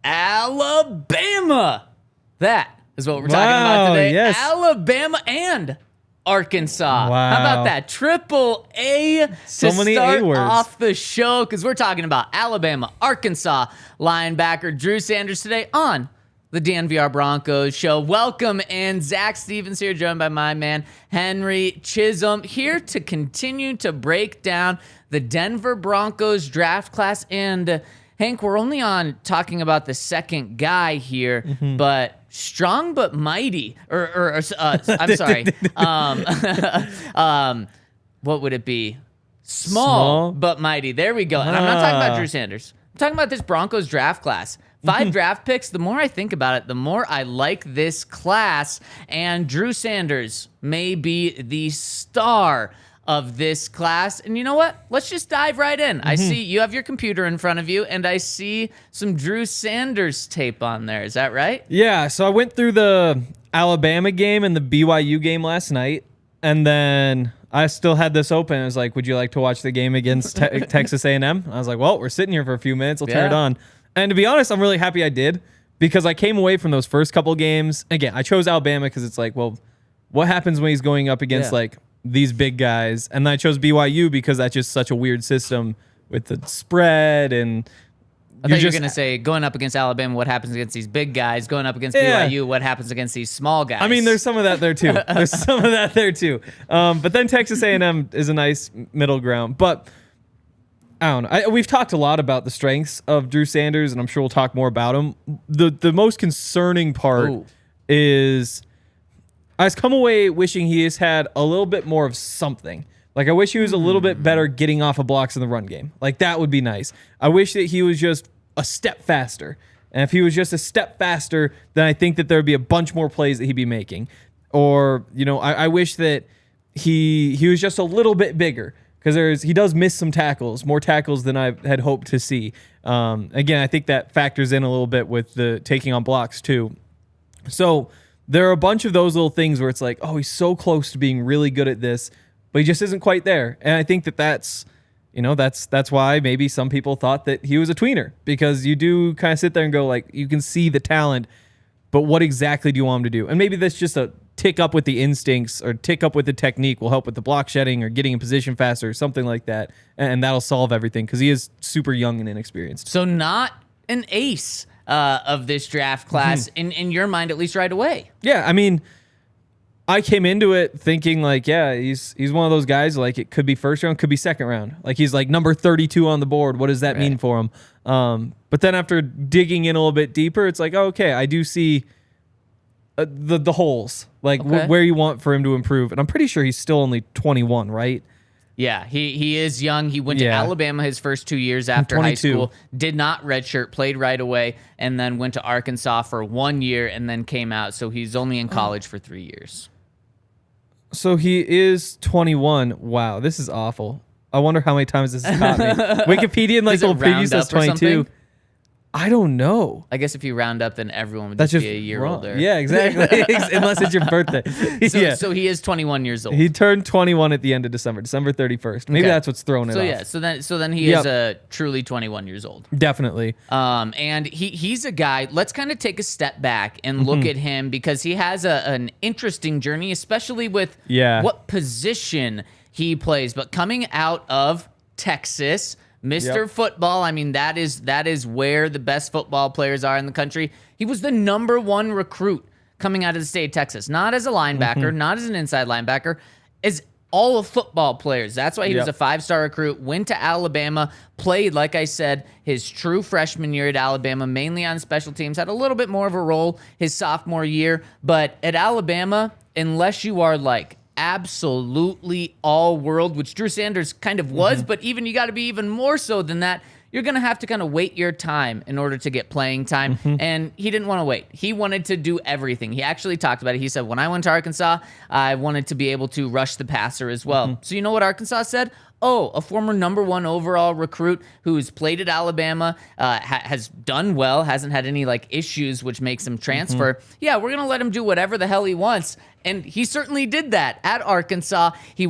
Alabama. That is what we're talking about today. Yes. Alabama and Arkansas. Wow. How about that? Triple A So to many start A words. off the show, because we're talking about Alabama, Arkansas linebacker Drew Sanders today on the DNVR Broncos show. Welcome, and Zac Stevens here, joined by my man Henry Chisholm, here to continue to break down the Denver Broncos draft class. And Hank, we're only on talking about the second guy here, but strong but mighty, I'm sorry. What would it be? Small but mighty. There we go. And I'm not talking about Drew Sanders. I'm talking about this Broncos draft class. 5 draft picks. The more I think about it, the more I like this class. And Drew Sanders may be the star of this class. And you know what? Let's just dive right in. I see you have your computer in front of you, and I see some Drew Sanders tape on there. Is that right? Yeah, so I went through the Alabama game and the BYU game last night, and then I still had this open. I was like, would you like to watch the game against Texas A&M? I was like, well, we're sitting here for a few minutes. We'll turn it on. And to be honest, I'm really happy I did, because I came away from those first couple games. Again, I chose Alabama because it's like, well, what happens when he's going up against like these big guys? And then I chose BYU because that's just such a weird system with the spread. And I thought you were going to say, going up against Alabama, what happens against these big guys? Going up against BYU, what happens against these small guys? I mean, there's some of that there too. But then Texas A&M is a nice middle ground. But I don't know. We've talked a lot about the strengths of Drew Sanders, and I'm sure we'll talk more about him. The most concerning part is I was come away wishing he has had a little bit more of something. Like, I wish he was a little bit better getting off of blocks in the run game. Like, that would be nice. I wish that he was just a step faster. And if he was just a step faster, then I think that there would be a bunch more plays that he'd be making. Or, you know, I wish that he was just a little bit bigger, because he does miss some tackles, more tackles than I had hoped to see. Again, I think that factors in a little bit with the taking on blocks too. So there are a bunch of those little things where it's like, oh, he's so close to being really good at this, but he just isn't quite there. And I think that's why maybe some people thought that he was a tweener, because you do kind of sit there and go, like, you can see the talent, but what exactly do you want him to do? And maybe that's just a tick up with the instincts or tick up with the technique will help with the block shedding or getting in position faster or something like that. And that'll solve everything, because he is super young and inexperienced. So not an ace of this draft class in your mind, at least right away. Yeah, I mean, I came into it thinking like, yeah, he's one of those guys, like, it could be first round, could be second round. Like, he's like number 32 on the board. What does that mean for him? But then after digging in a little bit deeper, it's like, oh, okay, I do see the holes, like where you want for him to improve. And I'm pretty sure he's still only 21, right? Yeah, he is young. He went to Alabama his first 2 years after high school, did not redshirt, played right away, and then went to Arkansas for 1 year and then came out. So he's only in college for 3 years. So he is 21. Wow, this is awful. I wonder how many times this has caught me. Wikipedia in like the preview says 22. I don't know. I guess if you round up, then everyone would just be a year older. Yeah, exactly. Unless it's your birthday. So he is 21 years old. He turned 21 at the end of December 31st. Maybe that's what's throwing it off. So then he is truly 21 years old. Definitely. And he's a guy, let's kind of take a step back and look at him, because he has an interesting journey, especially with what position he plays. But coming out of Texas, Mr. Football, I mean, that is where the best football players are in the country. He was the number 1 recruit coming out of the state of Texas, not as a linebacker, not as an inside linebacker, as all of football players. That's why he was a 5-star recruit, went to Alabama, played, like I said, his true freshman year at Alabama, mainly on special teams, had a little bit more of a role his sophomore year. But at Alabama, unless you are like absolutely all world, which Drew Sanders kind of was, but even you got to be even more so than that. You're going to have to kind of wait your time in order to get playing time. And he didn't want to wait. He wanted to do everything. He actually talked about it. He said, when I went to Arkansas, I wanted to be able to rush the passer as well. So you know what Arkansas said? a former #1 overall recruit who's played at Alabama, has done well, hasn't had any like issues, which makes him transfer. Yeah, we're gonna let him do whatever the hell he wants. And he certainly did that at Arkansas. He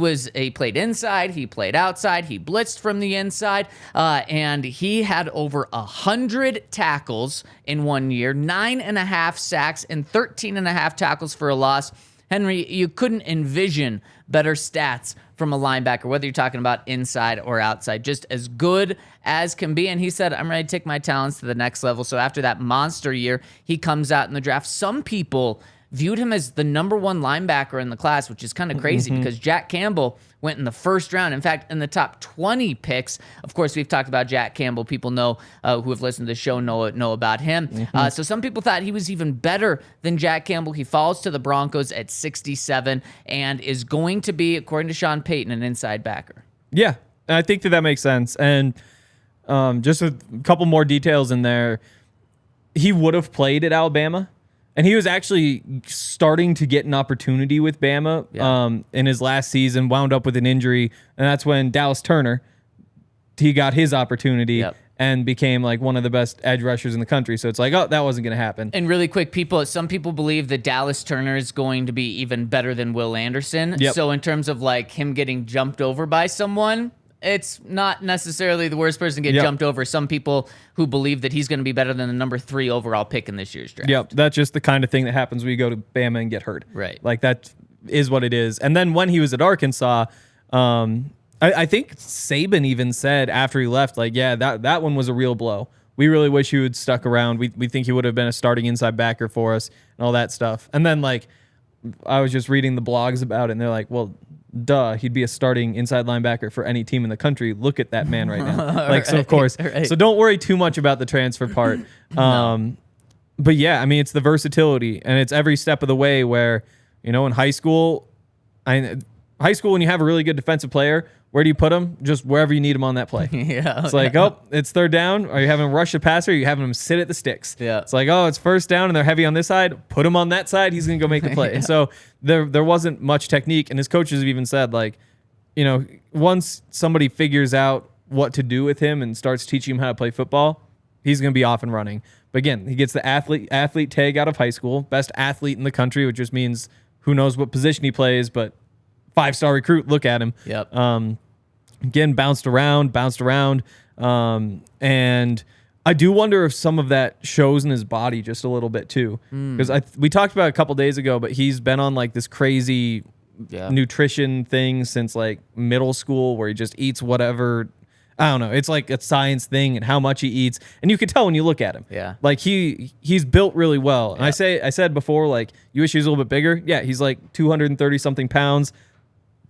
played inside, he played outside, he blitzed from the inside, and he had over 100 tackles in 1 year, 9.5 sacks, and 13.5 tackles for a loss. Henry, you couldn't envision better stats from a linebacker, whether you're talking about inside or outside, just as good as can be. And he said, I'm ready to take my talents to the next level. So after that monster year, he comes out in the draft. Some people viewed him as the #1 linebacker in the class, which is kind of crazy because Jack Campbell went in the first round. In fact, in the top 20 picks, of course, we've talked about Jack Campbell. People know who have listened to the show know about him. So some people thought he was even better than Jack Campbell. He falls to the Broncos at 67 and is going to be, according to Sean Payton, an inside backer. Yeah, I think that makes sense. And just a couple more details in there. He would have played at Alabama. And he was actually starting to get an opportunity with Bama in his last season, wound up with an injury, and that's when Dallas Turner, he got his opportunity and became like one of the best edge rushers in the country. So it's like, oh, that wasn't going to happen. And really quick, some people believe that Dallas Turner is going to be even better than Will Anderson. So in terms of like him getting jumped over by someone, it's not necessarily the worst person to get jumped over. Some people who believe that he's going to be better than the #3 overall pick in this year's draft. Yep, that's just the kind of thing that happens when you go to Bama and get hurt. Right. Like that is what it is. And then when he was at Arkansas, I think Saban even said after he left, like, yeah, that one was a real blow. We really wish he would stuck around. We think he would have been a starting inside backer for us and all that stuff. And then like I was just reading the blogs about it, and they're like, well, duh, he'd be a starting inside linebacker for any team in the country. Look at that man right now. Like, so of course, so don't worry too much about the transfer part. But yeah, I mean, it's the versatility, and it's every step of the way where, you know, in high school, when you have a really good defensive player, where do you put him? Just wherever you need him on that play. It's like, oh, it's third down. Are you having him rush the passer? Or are you having him sit at the sticks? It's like, oh, it's first down and they're heavy on this side. Put him on that side. He's going to go make the play. And so there wasn't much technique. And his coaches have even said, like, you know, once somebody figures out what to do with him and starts teaching him how to play football, he's going to be off and running. But again, he gets the athlete tag out of high school, best athlete in the country, which just means who knows what position he plays, but 5-star recruit, look at him. Again, bounced around. And I do wonder if some of that shows in his body just a little bit too. Because we talked about it a couple days ago, but he's been on like this crazy nutrition thing since like middle school where he just eats whatever. I don't know. It's like a science thing and how much he eats. And you can tell when you look at him. Like he's built really well. And I said before, like, you wish he was a little bit bigger. Yeah, he's like 230 something pounds.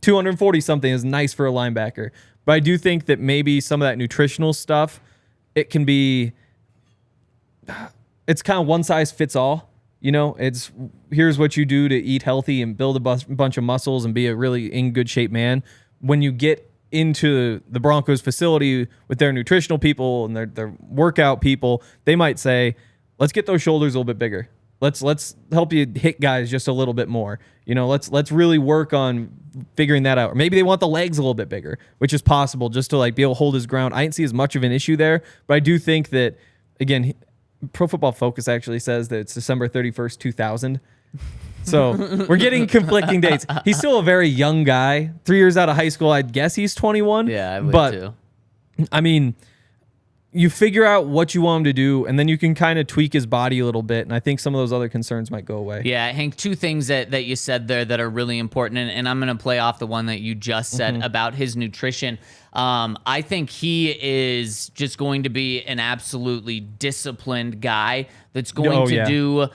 240 something is nice for a linebacker. But I do think that maybe some of that nutritional stuff, it's kind of one size fits all. You know, it's here's what you do to eat healthy and build a bunch of muscles and be a really in good shape man. When you get into the Broncos facility with their nutritional people and their workout people, they might say, let's get those shoulders a little bit bigger. Let's help you hit guys just a little bit more. You know, let's really work on figuring that out. Or maybe they want the legs a little bit bigger, which is possible, just to like be able to hold his ground. I didn't see as much of an issue there, but I do think that, again, Pro Football Focus actually says that it's December 31st, 2000. So we're getting conflicting dates. He's still a very young guy. 3 years out of high school, I'd guess he's 21. Yeah, I would too. I mean, you figure out what you want him to do, and then you can kind of tweak his body a little bit, and I think some of those other concerns might go away. Yeah, Hank, two things that you said there that are really important, and I'm going to play off the one that you just said about his nutrition. I think he is just going to be an absolutely disciplined guy that's going to do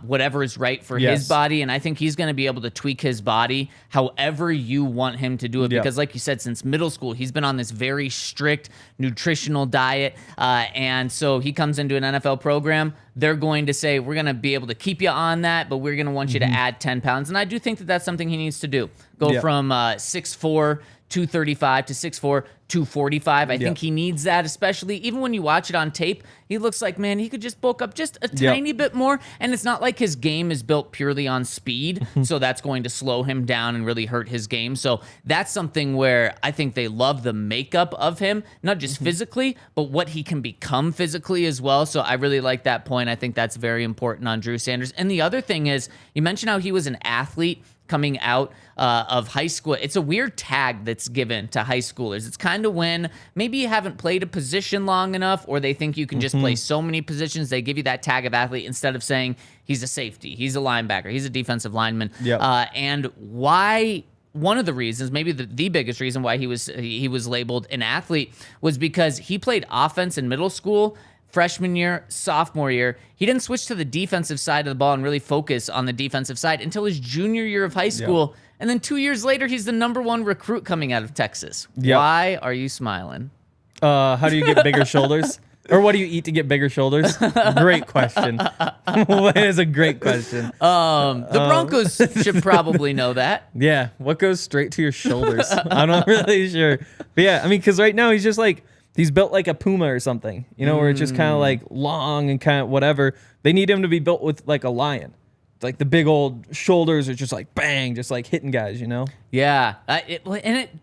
whatever is right for his body. And I think he's going to be able to tweak his body however you want him to do it. Because like you said, since middle school, he's been on this very strict nutritional diet. And so he comes into an NFL program. They're going to say, we're going to be able to keep you on that, but we're going to want you to add 10 pounds. And I do think that that's something he needs to do. Go from 6'4", 235 to 6'4", 245. I think he needs that, especially even when you watch it on tape. He looks like, man, he could just bulk up just a tiny bit more. And it's not like his game is built purely on speed, so that's going to slow him down and really hurt his game. So that's something where I think they love the makeup of him, not just physically, but what he can become physically as well. So I really like that point. I think that's very important on Drew Sanders. And the other thing is, you mentioned how he was an athlete coming out of high school. It's a weird tag that's given to high schoolers. It's kind of when maybe you haven't played a position long enough, or they think you can just play so many positions, they give you that tag of athlete instead of saying he's a safety, he's a linebacker, he's a defensive lineman. And why... One of the reasons, maybe the biggest reason why he was labeled an athlete, was because he played offense in middle school, freshman year, sophomore year. He didn't switch to the defensive side of the ball and really focus on the defensive side until his junior year of high school. And then 2 years later, he's the #1 recruit coming out of Texas. Why are you smiling? How do you get bigger shoulders? Or what do you eat to get bigger shoulders? Great question. That is a great question. The Broncos should probably know that. Yeah, what goes straight to your shoulders? I'm not really sure. But yeah, I mean, because right now he's just like, he's built like a puma or something, you know, where it's just kind of like long and kind of whatever. They need him to be built with like a lion. Like the big old shoulders are just like bang, just like hitting guys, you know? Yeah.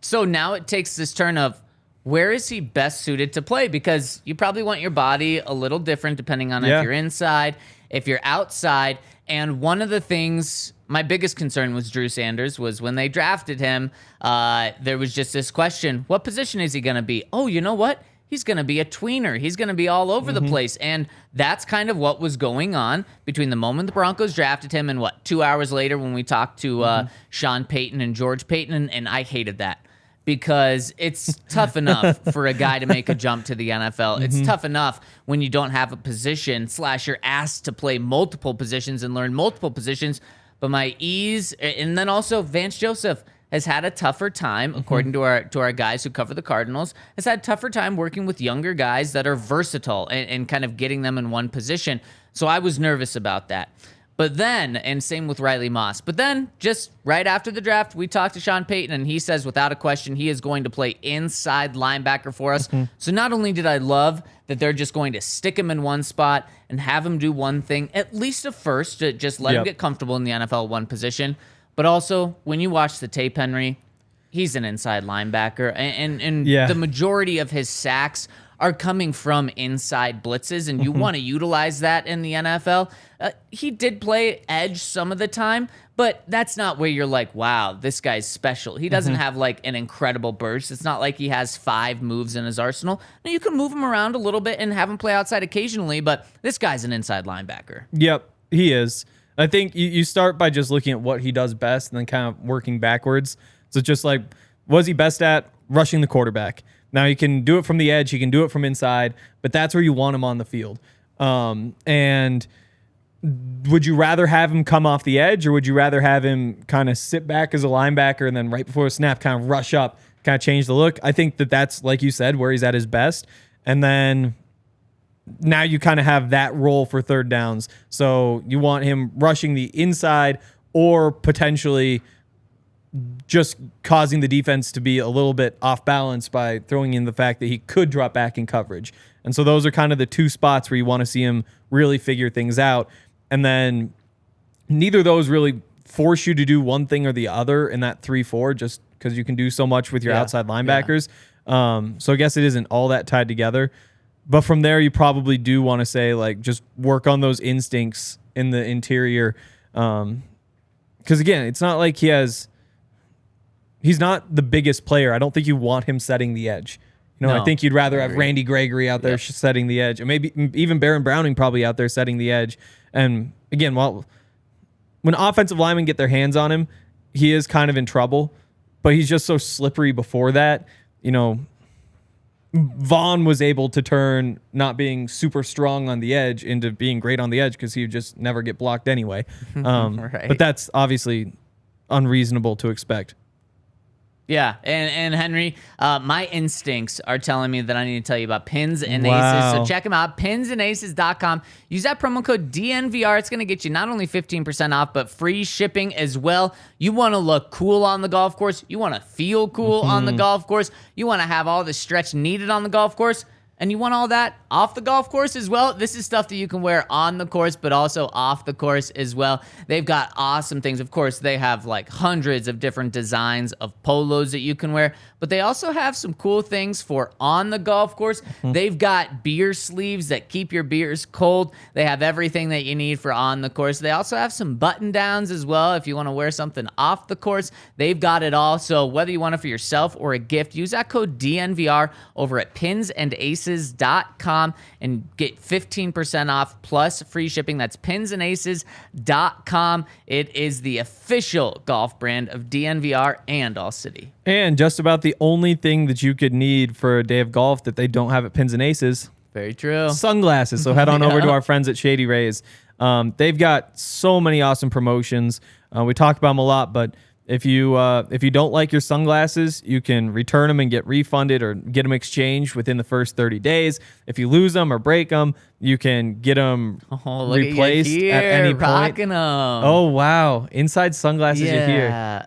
So now it takes this turn of, where is he best suited to play? Because you probably want your body a little different depending on if you're inside, if you're outside. And one of the things, my biggest concern was Drew Sanders, was when they drafted him, there was just this question, what position is he going to be? Oh, you know what? He's going to be a tweener. He's going to be all over the place. And that's kind of what was going on between the moment the Broncos drafted him and 2 hours later when we talked to Sean Payton and George Payton. And I hated that. Because it's tough enough for a guy to make a jump to the NFL. It's tough enough when you don't have a position / you're asked to play multiple positions and learn multiple positions. But my ease, and then also Vance Joseph has had a tougher time, according to our guys who cover the Cardinals, has had a tougher time working with younger guys that are versatile and kind of getting them in one position. So I was nervous about that. But then, and same with Riley Moss, but then just right after the draft, we talked to Sean Payton, and he says without a question, he is going to play inside linebacker for us. So not only did I love that they're just going to stick him in one spot and have him do one thing, at least at first, to just let him get comfortable in the NFL one position, but also when you watch the tape, Henry, he's an inside linebacker, and the majority of his sacks are coming from inside blitzes, and you want to utilize that in the NFL. He did play edge some of the time, but that's not where you're like, wow, this guy's special. He doesn't have like an incredible burst. It's not like he has 5 moves in his arsenal. Now, you can move him around a little bit and have him play outside occasionally, but this guy's an inside linebacker. Yep, he is. I think you start by just looking at what he does best and then kind of working backwards. So just like, was he best at rushing the quarterback? Now, he can do it from the edge, he can do it from inside, but that's where you want him on the field. And would you rather have him come off the edge, or would you rather have him kind of sit back as a linebacker and then right before a snap kind of rush up, kind of change the look? I think that's, like you said, where he's at his best. And then now you kind of have that role for third downs. So you want him rushing the inside or potentially just causing the defense to be a little bit off balance by throwing in the fact that he could drop back in coverage. And so those are kind of the 2 spots where you want to see him really figure things out. And then neither of those really force you to do one thing or the other in that 3-4, just because you can do so much with your outside linebackers. So I guess it isn't all that tied together. But from there, you probably do want to say, like, just work on those instincts in the interior. Because, again, it's not like he's not the biggest player. I don't think you want him setting the edge. No, I think you'd rather have Randy Gregory out there setting the edge, and maybe even Baron Browning probably out there setting the edge. And again, when offensive linemen get their hands on him, he is kind of in trouble, but he's just so slippery before that. You know, Vaughn was able to turn not being super strong on the edge into being great on the edge because he would just never get blocked anyway. But that's obviously unreasonable to expect. Yeah, and Henry, my instincts are telling me that I need to tell you about Pins and Aces. So check them out, pinsandaces.com. Use that promo code DNVR. It's going to get you not only 15% off, but free shipping as well. You want to look cool on the golf course. You want to feel cool on the golf course. You want to have all the stretch needed on the golf course. And you want all that off the golf course as well. This is stuff that you can wear on the course, but also off the course as well. They've got awesome things. Of course, they have like hundreds of different designs of polos that you can wear, but they also have some cool things for on the golf course. They've got beer sleeves that keep your beers cold. They have everything that you need for on the course. They also have some button downs as well. If you want to wear something off the course, they've got it all. So whether you want it for yourself or a gift, use that code DNVR over at pinsandaces.com and get 15% off plus free shipping. That's pinsandaces.com. It is the official golf brand of DNVR and All City. And just about the only thing that you could need for a day of golf that they don't have at Pins and Aces. Very true. Sunglasses. So head on over to our friends at Shady Rays. They've got so many awesome promotions. We talk about them a lot, but if you don't like your sunglasses, you can return them and get refunded or get them exchanged within the first 30 days. If you lose them or break them, you can get them replaced at any point. Oh, wow. Inside sunglasses, you hear.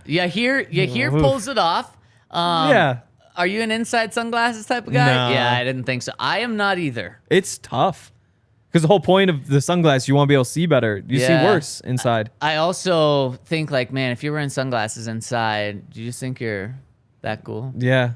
Here pulls it off. Yeah. Are you an inside sunglasses type of guy? No. Yeah, I didn't think so. I am not either. It's tough. Because the whole point of the sunglasses, you want to be able to see better. You see worse inside. I also think, like, man, if you're wearing sunglasses inside, do you just think you're that cool? Yeah.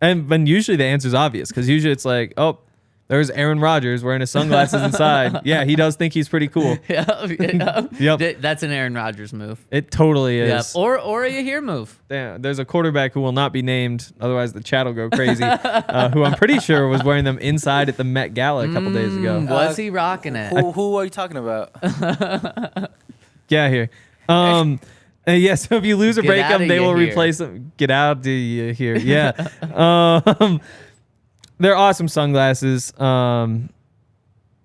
And usually the answer is obvious. Because usually it's like, oh, there's Aaron Rodgers wearing his sunglasses inside. Yeah, he does think he's pretty cool. Yep. That's an Aaron Rodgers move. It totally is. Yep. Or a Yahir move. Damn, there's a quarterback who will not be named, otherwise the chat will go crazy, who I'm pretty sure was wearing them inside at the Met Gala a couple days ago. Was he rocking it? Who are you talking about? Get out here. So if you lose or break them, they will replace them. Get out of here. Yeah. They're awesome sunglasses.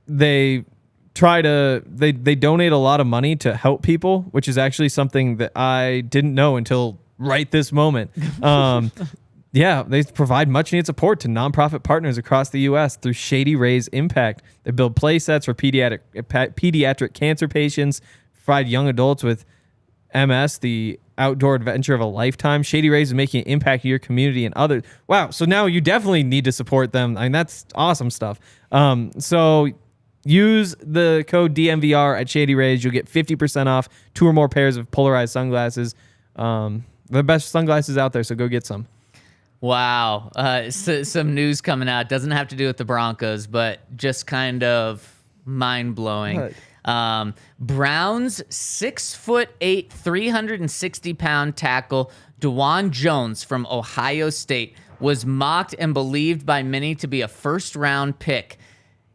They donate a lot of money to help people, which is actually something that I didn't know until right this moment. Yeah, they provide much needed support to nonprofit partners across the U.S. through Shady Rays Impact. They build play sets for pediatric cancer patients, provide young adults with MS, the outdoor adventure of a lifetime. Shady Rays is making an impact in your community and others. Wow, so now you definitely need to support them. I mean, that's awesome stuff. So use the code DNVR at Shady Rays. You'll get 50% off 2 or more pairs of polarized sunglasses. The best sunglasses out there, so go get some. Wow. Some news coming out. Doesn't have to do with the Broncos, but just kind of mind-blowing. Browns 6'8", 360-pound tackle Dewand Jones from Ohio State was mocked and believed by many to be a first-round pick.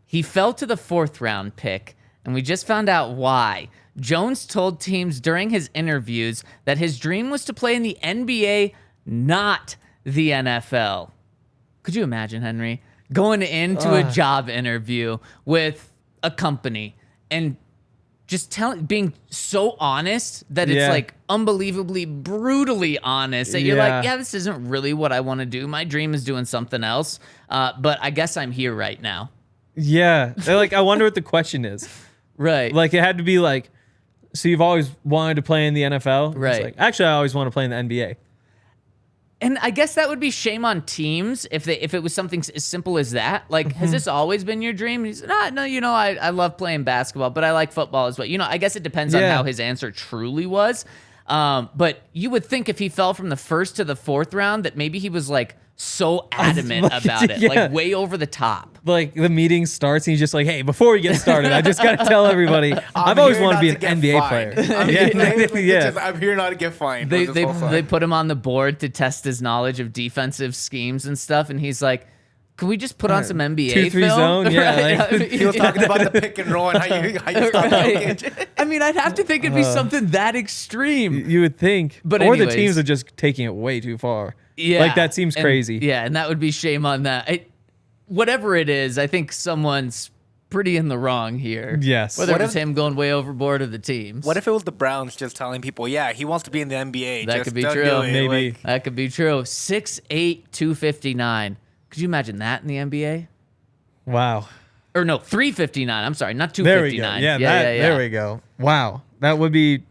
He fell to the 4th-round pick, and we just found out why. Jones told teams during his interviews that his dream was to play in the NBA, not the NFL. Could you imagine, Henry, going into a job interview with a company and just being so honest that it's like unbelievably, brutally honest that you're like, yeah, this isn't really what I want to do. My dream is doing something else. But I guess I'm here right now. Yeah. They're like, I wonder what the question is. Right. Like it had to be like, so you've always wanted to play in the NFL? Right. It's like, actually, I always want to play in the NBA. And I guess that would be shame on teams if it was something as simple as that. Like, has this always been your dream? And he said, no, I love playing basketball, but I like football as well. I guess it depends on how his answer truly was. But you would think if he fell from the 1st to the 4th round that maybe he was like so adamant about it, like way over the top. Like the meeting starts and he's just like, hey, before we get started, I just got to tell everybody, I've always wanted to be an NBA player. I'm here not to get fined. They put him on the board to test his knowledge of defensive schemes and stuff, and he's like, can we just put on some NBA 2-3 film? zone? Yeah. Right? Like, he was talking about the pick and roll and how you stop right. I mean, I'd have to think it'd be something that extreme. You would think. But or anyways, the teams are just taking it way too far. Yeah. Like that seems crazy. And that would be shame on that. Whatever it is, I think someone's pretty in the wrong here. Yes. Whether it was him going way overboard or the teams. What if it was the Browns just telling people, yeah, he wants to be in the NBA? That just could be don't true. do it. Maybe. Like, that could be true. 6'8", 259. Could you imagine that in the NBA? Wow. Or no, 359. I'm sorry, not 259. There we go. Yeah, there we go. Wow. That would be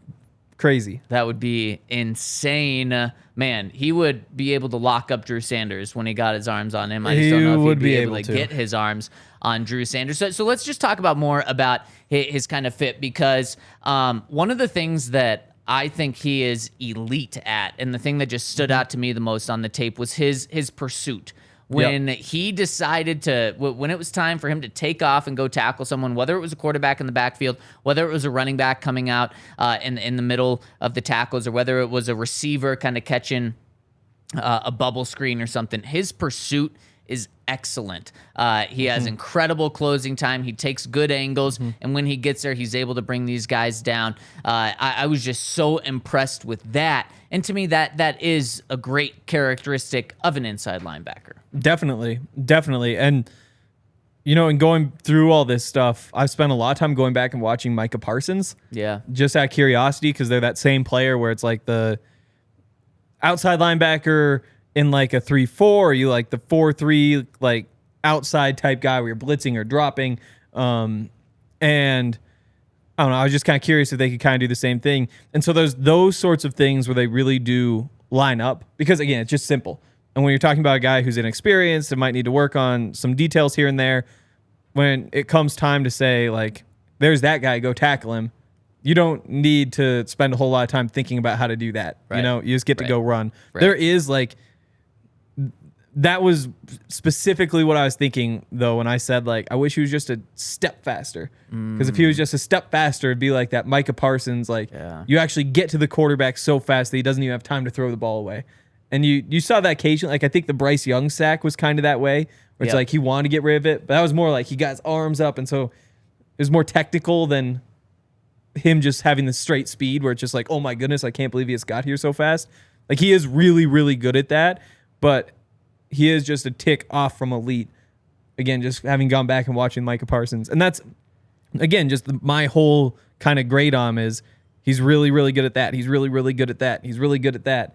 crazy. That would be insane. Man, he would be able to lock up Drew Sanders when he got his arms on him. I just don't know if he'd be able to get his arms on Drew Sanders. So let's just talk about more about his kind of fit, because one of the things that I think he is elite at, and the thing that just stood out to me the most on the tape, was his pursuit. When he decided to, when it was time for him to take off and go tackle someone, whether it was a quarterback in the backfield, whether it was a running back coming out in the middle of the tackles, or whether it was a receiver kind of catching a bubble screen or something, his pursuit is excellent. He has incredible closing time. He takes good angles, and when he gets there, he's able to bring these guys down. I was just so impressed with that. And to me, that is a great characteristic of an inside linebacker. Definitely. And, in going through all this stuff, I've spent a lot of time going back and watching Micah Parsons. Yeah. Just out of curiosity, because they're that same player where it's like the outside linebacker in like a 3-4, or you like the 4-3, like outside type guy where you're blitzing or dropping. And I don't know, I was just kind of curious if they could kind of do the same thing. And so there's those sorts of things where they really do line up, because again, it's just simple. And when you're talking about a guy who's inexperienced and might need to work on some details here and there, when it comes time to say, like, there's that guy, go tackle him, you don't need to spend a whole lot of time thinking about how to do that. Right. You just get to go run. Right. There is like, that was specifically what I was thinking, though, when I said, like, I wish he was just a step faster. Because if he was just a step faster, it'd be like that Micah Parsons, like, you actually get to the quarterback so fast that he doesn't even have time to throw the ball away. And you saw that occasionally. Like, I think the Bryce Young sack was kind of that way, where it's like he wanted to get rid of it. But that was more like he got his arms up, and so it was more technical than him just having the straight speed, where it's just like, oh my goodness, I can't believe he just got here so fast. Like, he is really, really good at that, but he is just a tick off from elite. Again, just having gone back and watching Micah Parsons. And that's, again, just my whole kind of grade on him is he's really, really good at that. He's really, really good at that. He's really good at that.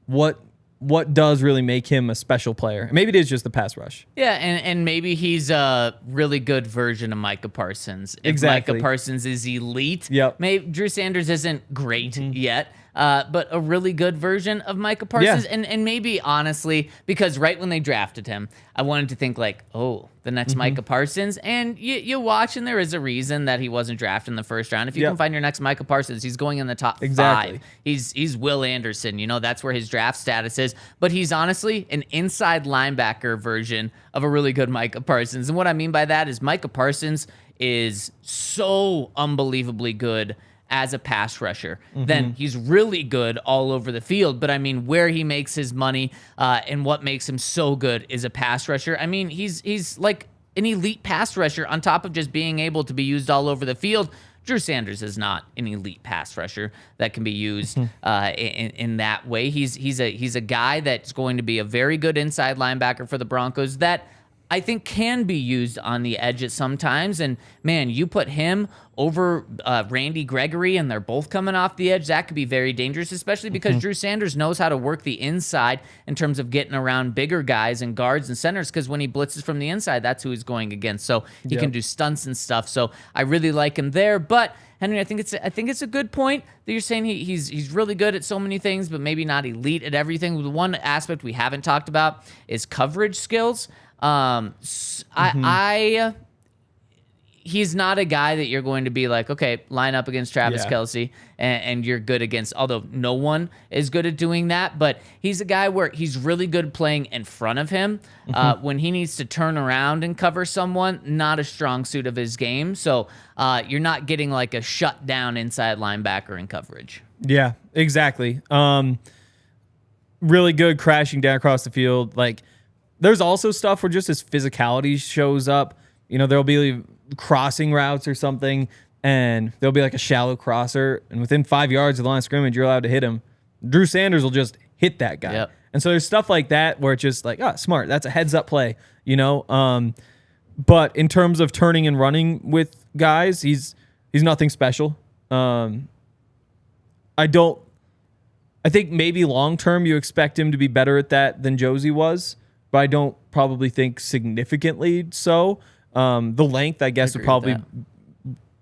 What does really make him a special player? Maybe it is just the pass rush. Yeah, and maybe he's a really good version of Micah Parsons. If Exactly. Micah Parsons is elite, Yep. maybe Drew Sanders isn't great yet, but a really good version of Micah Parsons. Yeah. And maybe, honestly, because right when they drafted him, I wanted to think like, oh, the next Micah Parsons. And you watch, and there is a reason that he wasn't drafted in the first round. If you can find your next Micah Parsons, he's going in the top 5. He's Will Anderson. That's where his draft status is. But he's honestly an inside linebacker version of a really good Micah Parsons. And what I mean by that is Micah Parsons is so unbelievably good as a pass rusher. Then he's really good all over the field. But I mean, where he makes his money and what makes him so good is a pass rusher. I mean, he's like an elite pass rusher on top of just being able to be used all over the field. Drew Sanders is not an elite pass rusher that can be used in that way. He's a guy that's going to be a very good inside linebacker for the Broncos that I think can be used on the edge at sometimes. And man, you put him over Randy Gregory, and they're both coming off the edge. That could be very dangerous, especially because Drew Sanders knows how to work the inside in terms of getting around bigger guys and guards and centers, because when he blitzes from the inside, that's who he's going against. So he can do stunts and stuff. So I really like him there. But Henry, I think it's a good point that you're saying he's really good at so many things, but maybe not elite at everything. The one aspect we haven't talked about is coverage skills. He's not a guy that you're going to be like, okay, line up against Travis Kelce and you're good against, although no one is good at doing that, but he's a guy where he's really good playing in front of him. When he needs to turn around and cover someone, not a strong suit of his game. So you're not getting like a shutdown inside linebacker in coverage. Yeah, exactly. Really good crashing down across the field. Like, there's also stuff where just his physicality shows up. There'll be crossing routes or something, and there'll be like a shallow crosser, and within 5 yards of the line of scrimmage, you're allowed to hit him. Drew Sanders will just hit that guy. And so there's stuff like that where it's just like, oh, smart. That's a heads up play. But in terms of turning and running with guys, he's nothing special. I think maybe long term you expect him to be better at that than Josey was, but I don't probably think significantly so. The length, I guess, would probably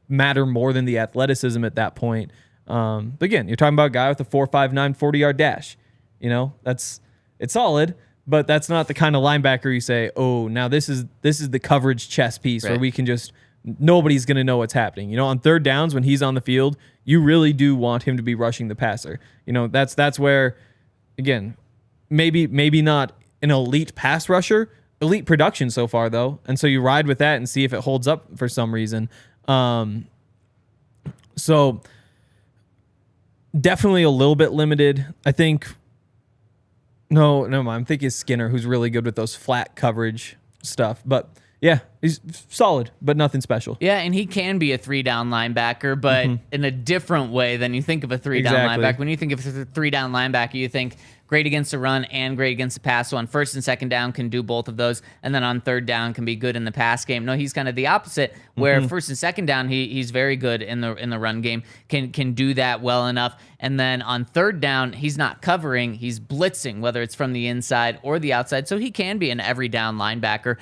matter more than the athleticism at that point. But again, you're talking about a guy with a 4.59 40-yard dash. It's solid, but that's not the kind of linebacker you say, oh, now this is the coverage chess piece where we can just nobody's going to know what's happening. On third downs when he's on the field, you really do want him to be rushing the passer. That's where, again, maybe not an elite pass rusher, elite production so far though, and so you ride with that and see if it holds up for some reason. So definitely a little bit limited. I think. No, I'm thinking Skinner, who's really good with those flat coverage stuff. But yeah, he's solid, but nothing special. Yeah, and he can be a 3-down linebacker, but in a different way than you think of a 3-down linebacker. When you think of a 3-down linebacker, you think great against the run and great against the pass. So on first and second down can do both of those, and then on third down can be good in the pass game. No, he's kind of the opposite, where first and second down he's very good in the run game, can do that well enough. And then on third down, he's not covering, he's blitzing, whether it's from the inside or the outside. So he can be an every down linebacker.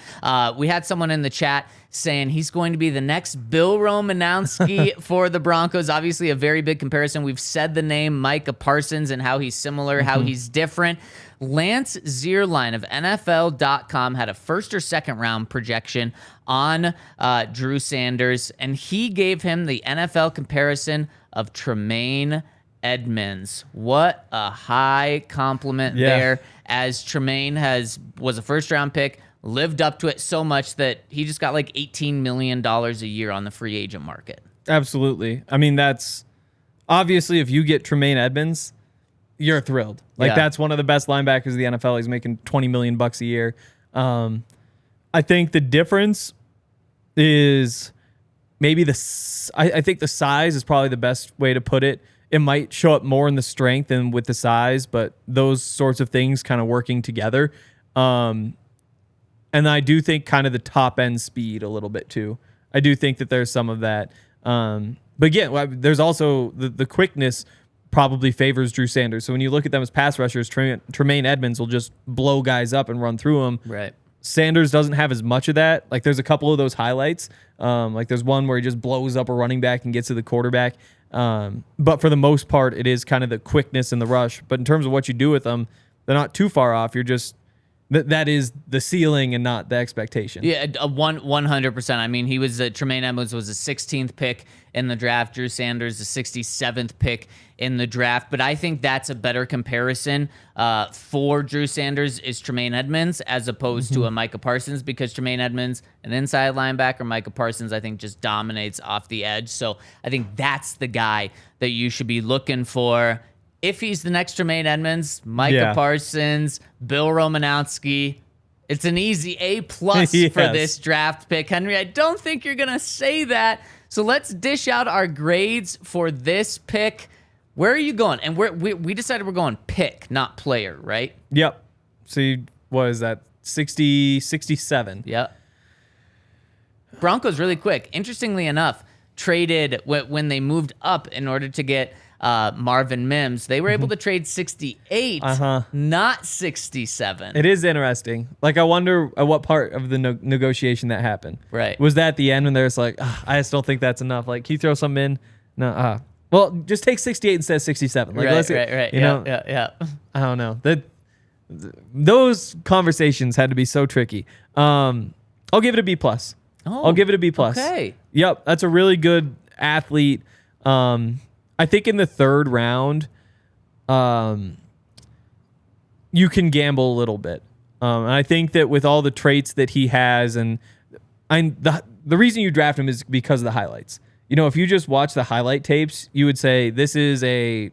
We had someone in the chat saying he's going to be the next Bill Romanowski for the Broncos. Obviously, a very big comparison. We've said the name Micah Parsons and how he's similar, how he's different. Lance Zierlein of NFL.com had a first or second round projection on Drew Sanders, and he gave him the NFL comparison of Tremaine Edmonds. What a high compliment there, as Tremaine was a first round pick, lived up to it so much that he just got like $18 million a year on the free agent market. Absolutely. I mean, that's obviously, if you get Tremaine Edmonds, you're thrilled. That's one of the best linebackers of the NFL. He's making $20 million a year. I think the difference is maybe I think the size is probably the best way to put it. It might show up more in the strength than with the size, but those sorts of things kind of working together. And I do think kind of the top end speed a little bit too. I do think that there's some of that. But again, there's also the quickness probably favors Drew Sanders. So when you look at them as pass rushers, Tremaine Edmonds will just blow guys up and run through them. Right. Sanders doesn't have as much of that. Like there's a couple of those highlights. Like there's one where he just blows up a running back and gets to the quarterback. But for the most part, it is kind of the quickness and the rush. But in terms of what you do with them, they're not too far off. You're just that is the ceiling and not the expectation. Yeah, 100%. I mean, he was Tremaine Edmonds was a 16th pick in the draft. Drew Sanders, the 67th pick in the draft. But I think that's a better comparison for Drew Sanders is Tremaine Edmonds as opposed to a Micah Parsons, because Tremaine Edmonds, an inside linebacker, Micah Parsons, I think just dominates off the edge. So I think that's the guy that you should be looking for. If he's the next Tremaine Edmonds, Micah Parsons, Bill Romanowski, it's an easy A+ for this draft pick. Henry, I don't think you're going to say that. So let's dish out our grades for this pick. Where are you going? And we decided we're going pick, not player, right? Yep. So what is that? 60, 67. Yep. Broncos really quick. Interestingly enough, traded when they moved up in order to get Marvin Mims. They were able to trade 68, not 67. It is interesting. Like, I wonder at what part of the negotiation that happened. Right. Was that the end when there's like, I just don't think that's enough. Like, can you throw something in? No. Well, just take 68 instead of 67. Like, right. Yeah. I don't know. Those conversations had to be so tricky. I'll give it a B+. I'll give it a B+. Okay. Yep, that's a really good athlete. I think in the third round, you can gamble a little bit. And I think that with all the traits that he has, and the reason you draft him is because of the highlights. You know, if you just watch the highlight tapes, you would say this is a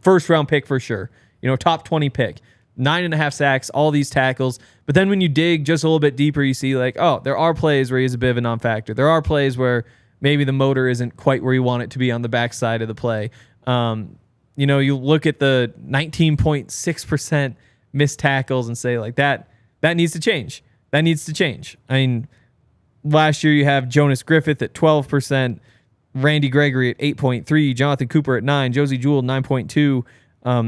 first round pick for sure. You know, top 20 pick, 9.5 sacks, all these tackles. But then when you dig just a little bit deeper, you see like, oh, there are plays where he's a bit of a non-factor. There are plays where maybe the motor isn't quite where you want it to be on the backside of the play. You know, you look at the 19.6% missed tackles and say like that needs to change. That needs to change. I mean, Last year, you have Jonas Griffith at 12%, Randy Gregory at 8.3%, Jonathan Cooper at 9%, Josey Jewell 9.2%,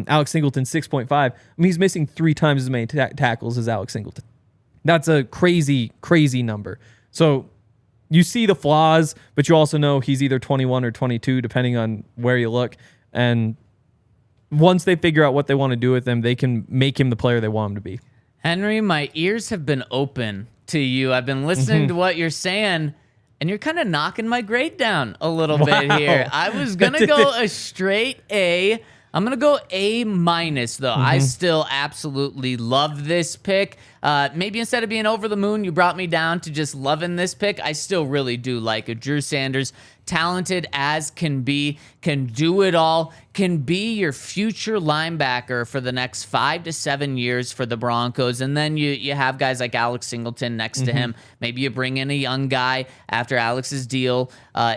Alex Singleton 6.5%. I mean, he's missing 3 times as many tackles as Alex Singleton. That's a crazy, crazy number. So you see the flaws, but you also know he's either 21 or 22, depending on where you look. And once they figure out what they want to do with him, they can make him the player they want him to be. Henry, my ears have been open to you. I've been listening to what you're saying, and you're kind of knocking my grade down a little bit here. I was going to go a straight A. I'm going to go A-, though. I still absolutely love this pick. Maybe instead of being over the moon, you brought me down to just loving this pick. I still really do like it. Drew Sanders, talented as can be, can do it all, can be your future linebacker for the next 5 to 7 years for the Broncos. And then you have guys like Alex Singleton next to him. Maybe you bring in a young guy after Alex's deal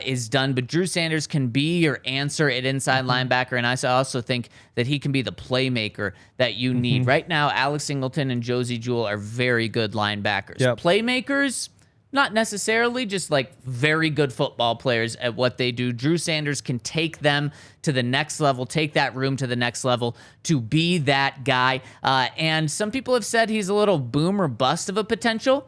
is done. But Drew Sanders can be your answer at inside linebacker. And I also think that he can be the playmaker that you need. Right now, Alex Singleton and Josey Jewell are very good linebackers. Playmakers, not necessarily, just like very good football players at what they do. Drew Sanders can take them to the next level, take that room to the next level to be that guy. And some people have said he's a little boom or bust of a potential.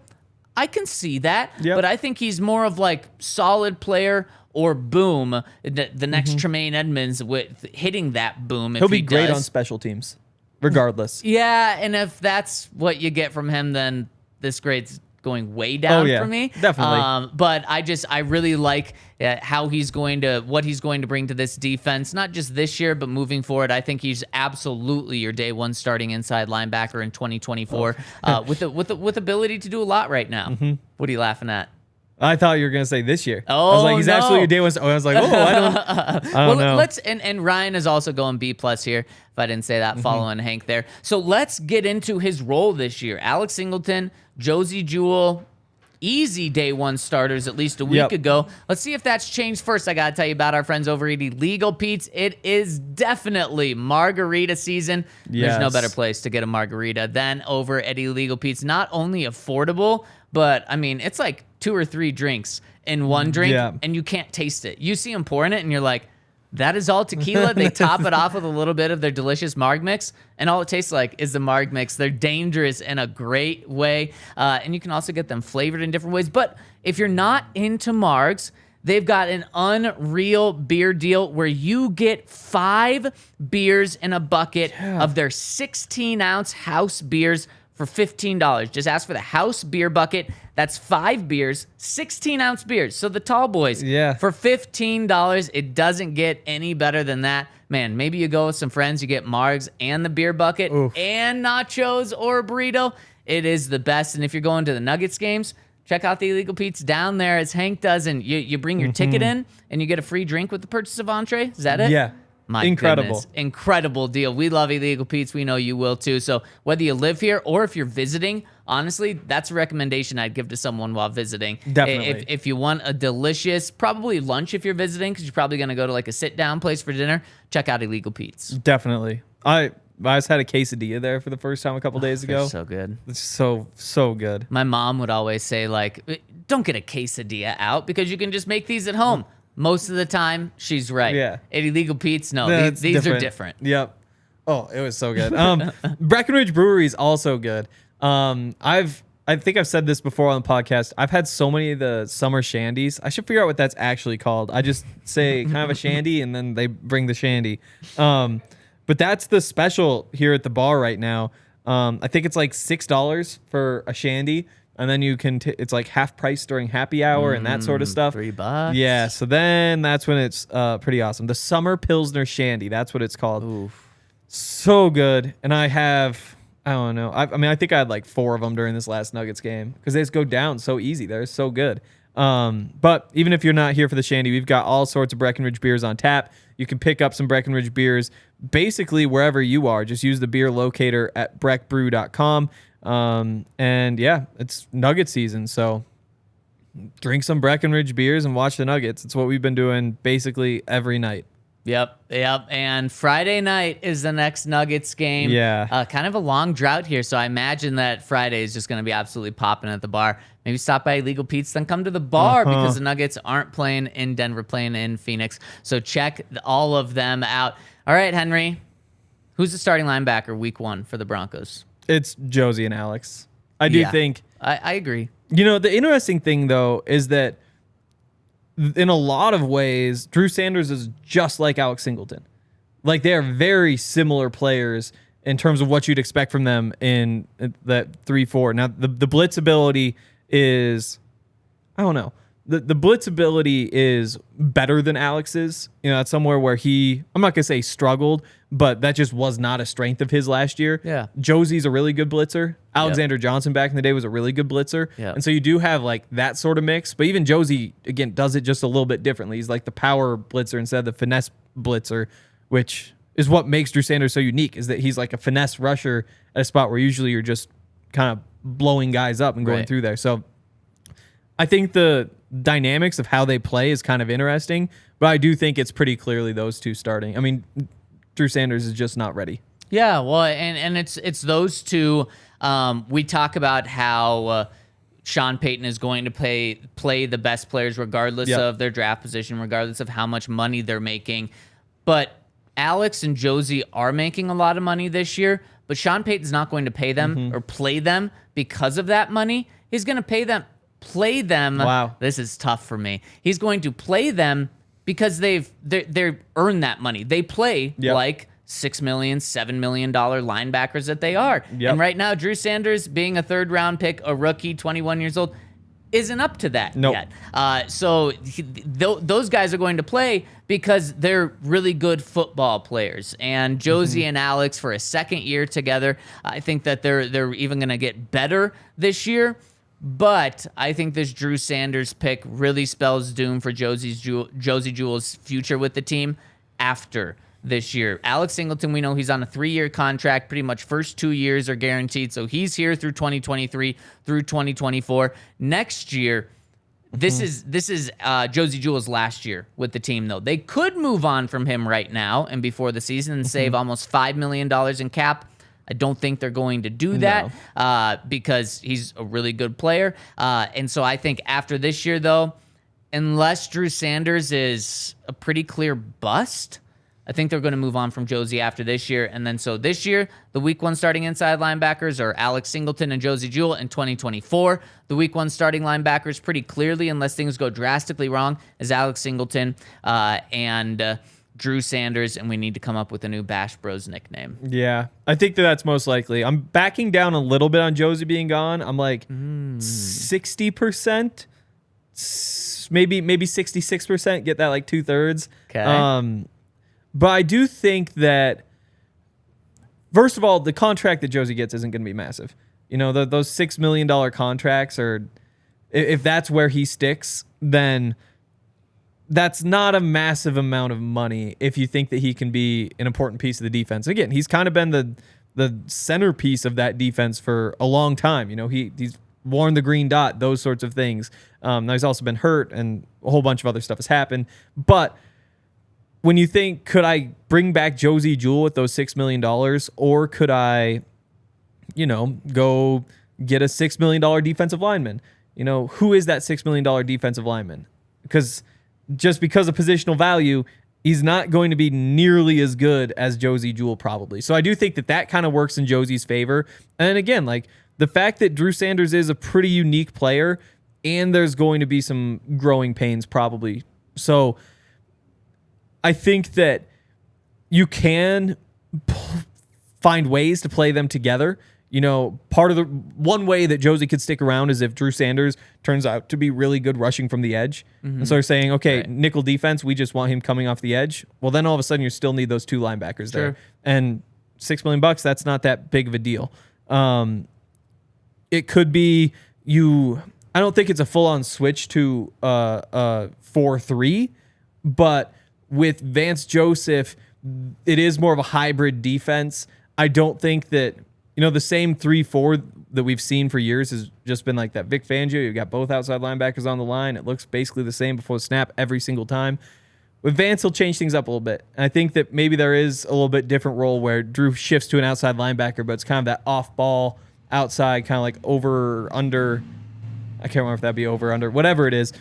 I can see that, but I think he's more of like solid player or boom, the next Tremaine Edmonds with hitting that boom. He'll be great on special teams, regardless. Yeah, and if that's what you get from him, then this grade's going way down for me. Definitely. But I really like what he's going to bring to this defense, not just this year, but moving forward. I think he's absolutely your day one starting inside linebacker in 2024 with ability to do a lot right now. What are you laughing at? I thought you were going to say this year. Oh, I was like, he's absolutely your day one. I was like, I don't know. And Ryan is also going B+ here, if I didn't say that, following Hank there. So let's get into his role this year. Alex Singleton, Josey Jewell, easy day one starters at least a week ago. Let's see if that's changed. First, I got to tell you about our friends over at Illegal Pete's. It is definitely margarita season. There's no better place to get a margarita than over at Illegal Pete's. Not only affordable, but I mean, it's like 2 or 3 drinks in one drink, and you can't taste it. You see them pouring it, and you're like, that is all tequila. They top it off with a little bit of their delicious Marg Mix, and all it tastes like is the Marg Mix. They're dangerous in a great way, and you can also get them flavored in different ways. But if you're not into Margs, they've got an unreal beer deal where you get 5 beers in a bucket of their 16-ounce house beers for $15. Just ask for the house beer bucket. That's 5 beers, 16-ounce beers. So the tall boys, for $15, it doesn't get any better than that. Man, maybe you go with some friends, you get Margs and the beer bucket and nachos or a burrito. It is the best. And if you're going to the Nuggets games, check out the Illegal Pete's down there, as Hank does. And you bring your ticket in, and you get a free drink with the purchase of entree. Is that it? Yeah. My incredible. Goodness. Incredible deal. We love Illegal Pete's. We know you will too. So whether you live here or if you're visiting, honestly, that's a recommendation I'd give to someone while visiting. Definitely. If you want a delicious, probably lunch if you're visiting, because you're probably going to go to like a sit-down place for dinner, check out Illegal Pete's. Definitely. I just had a quesadilla there for the first time a couple days ago. So good. It's so good. My mom would always say, like, don't get a quesadilla out because you can just make these at home. Most of the time, she's right. Yeah. At Illegal Pete's, no, these are different. Yep. Oh, it was so good. Breckenridge Brewery is also good. I think I've said this before on the podcast. I've had so many of the summer shandies. I should figure out what that's actually called. I just say kind of a shandy, and then they bring the shandy. But that's the special here at the bar right now. I think it's like $6 for a shandy. And then you can, it's like half price during happy hour and that sort of stuff. $3. Yeah. So then that's when it's pretty awesome. The Summer Pilsner Shandy. That's what it's called. Oof. So good. And I don't know. I think I had like 4 of them during this last Nuggets game because they just go down so easy. They're so good. But even if you're not here for the shandy, we've got all sorts of Breckenridge beers on tap. You can pick up some Breckenridge beers basically wherever you are. Just use the beer locator at breckbrew.com. And yeah, it's Nugget season, so drink some Breckenridge beers and watch the Nuggets. It's what we've been doing basically every night. Yep. And Friday night is the next Nuggets game. Yeah. Kind of a long drought here, so I imagine that Friday is just going to be absolutely popping at the bar. Maybe stop by Illegal Pete's, then come to the bar because the Nuggets aren't playing in Denver, playing in Phoenix. So check all of them out. All right, Henry, who's the starting linebacker week 1 for the Broncos? It's Josey and Alex. I do think. I agree. The interesting thing, though, is that in a lot of ways, Drew Sanders is just like Alex Singleton. Like, they are very similar players in terms of what you'd expect from them in that 3-4. Now, the blitz ability is, I don't know. The blitz ability is better than Alex's. It's somewhere where I'm not going to say struggled, but that just was not a strength of his last year. Yeah. Josey's a really good blitzer. Alexander Johnson back in the day was a really good blitzer. Yep. And so you do have like that sort of mix. But even Josey, again, does it just a little bit differently. He's like the power blitzer instead of the finesse blitzer, which is what makes Drew Sanders so unique, is that he's like a finesse rusher at a spot where usually you're just kind of blowing guys up and going through there. So I think the dynamics of how they play is kind of interesting, but I do think it's pretty clearly those two starting. I mean, Drew Sanders is just not ready. Yeah, well, and it's those two. We talk about how Sean Payton is going to play the best players regardless of their draft position, regardless of how much money they're making. But Alex and Josey are making a lot of money this year, but Sean Payton's not going to pay them or play them because of that money. He's going to play them. Wow. This is tough for me. He's going to play them because they've earned that money. They play like $6 million, $7 million linebackers that they are. Yep. And right now, Drew Sanders, being a third-round pick, a rookie, 21 years old, isn't up to that yet. So those guys are going to play because they're really good football players. And Josey and Alex, for a second year together, I think that they're even going to get better this year. But I think this Drew Sanders pick really spells doom for Josey Jewell's future with the team after this year. Alex Singleton, we know he's on a 3-year contract. Pretty much first 2 years are guaranteed. So he's here through 2023 through 2024. Next year, this is Josey Jewell's last year with the team, though. They could move on from him right now and before the season and save almost $5 million in cap. I don't think they're going to do that because he's a really good player. And so I think after this year, though, unless Drew Sanders is a pretty clear bust, I think they're going to move on from Josey after this year. And then so this year, the week 1 starting inside linebackers are Alex Singleton and Josey Jewell. In 2024, the week 1 starting linebackers pretty clearly, unless things go drastically wrong, is Alex Singleton and Drew Sanders, and we need to come up with a new Bash Bros nickname. Yeah, I think that's most likely. I'm backing down a little bit on Josey being gone. I'm like 60%, maybe 66%. Get that like 2/3. Okay. But I do think that, first of all, the contract that Josey gets isn't going to be massive. Those $6 million contracts are, if that's where he sticks, then that's not a massive amount of money if you think that he can be an important piece of the defense. Again, he's kind of been the centerpiece of that defense for a long time. He's worn the green dot, those sorts of things. Now he's also been hurt and a whole bunch of other stuff has happened. But when you think, could I bring back Josey Jewell with those $6 million, or could I, go get a $6 million defensive lineman? Who is that $6 million defensive lineman? Because of positional value, he's not going to be nearly as good as Josey Jewell probably. So I do think that kind of works in Josey's favor. And again, like the fact that Drew Sanders is a pretty unique player, and there's going to be some growing pains probably. So I think that you can find ways to play them together. Part of the one way that Josey could stick around is if Drew Sanders turns out to be really good rushing from the edge. And so they're saying, okay, nickel defense, we just want him coming off the edge. Well, then all of a sudden you still need those 2 linebackers there. And $6 million, that's not that big of a deal. It could be I don't think it's a full-on switch to 4-3, but with Vance Joseph, it is more of a hybrid defense. I don't think that, the same 3-4 that we've seen for years has just been like that Vic Fangio. You've got both outside linebackers on the line. It looks basically the same before the snap every single time. With Vance, he'll change things up a little bit. And I think that maybe there is a little bit different role where Drew shifts to an outside linebacker, but it's kind of that off-ball, outside, kind of like over, under. I can't remember if that'd be over, under, whatever it is.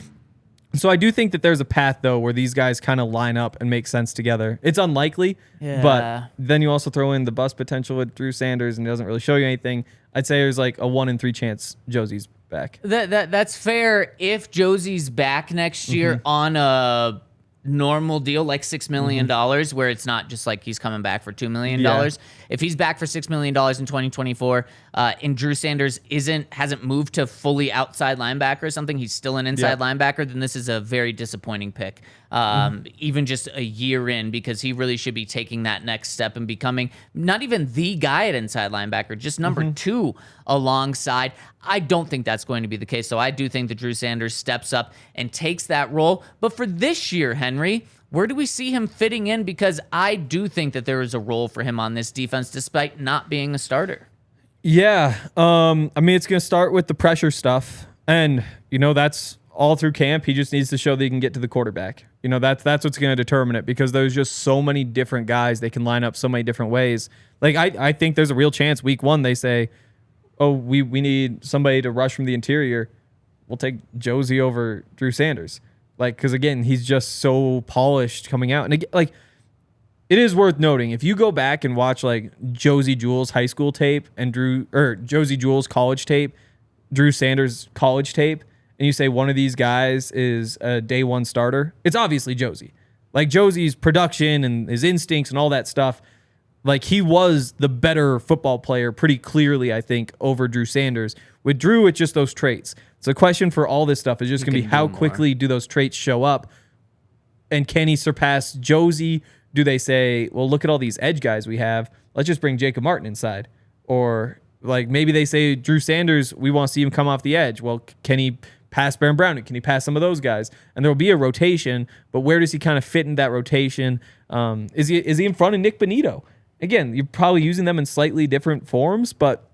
So I do think that there's a path, though, where these guys kind of line up and make sense together. It's unlikely, but then you also throw in the bust potential with Drew Sanders, and it doesn't really show you anything. I'd say there's like a 1 in 3 chance Josey's back. That's fair if Josey's back next year on a normal deal like $6 million, where it's not just like he's coming back for $2 million. Yeah. If he's back for $6 million in 2024, and Drew Sanders hasn't moved to fully outside linebacker or something, he's still an inside linebacker, then this is a very disappointing pick. Even just a year in, because he really should be taking that next step and becoming not even the guy at inside linebacker, just number 2 alongside. I don't think that's going to be the case. So I do think that Drew Sanders steps up and takes that role. But for this year, Henry, where do we see him fitting in? Because I do think that there is a role for him on this defense, despite not being a starter. Yeah. I mean, it's going to start with the pressure stuff. And, that's all through camp. He just needs to show that he can get to the quarterback. That's what's going to determine it, because there's just so many different guys. They can line up so many different ways. Like, I think there's a real chance week 1 they say, oh, we need somebody to rush from the interior. We'll take Josey over Drew Sanders. Like, because again, he's just so polished coming out. And again, like, it is worth noting, if you go back and watch like Josey Jewell's high school tape and Josey Jewell's college tape, Drew Sanders' college tape, and you say one of these guys is a day 1 starter, it's obviously Josey. Like, Josey's production and his instincts and all that stuff, like, he was the better football player pretty clearly, I think, over Drew Sanders. With Drew, it's just those traits. So the question for all this stuff is just going to be how quickly do those traits show up, and can he surpass Josey? Do they say, well, look at all these edge guys we have, let's just bring Jacob Martin inside? Or like maybe they say Drew Sanders, we want to see him come off the edge. Well, can he pass Baron Browning? Can he pass some of those guys? And there will be a rotation, but where does he kind of fit in that rotation? Is he in front of Nick Bonito? Again, you're probably using them in slightly different forms, but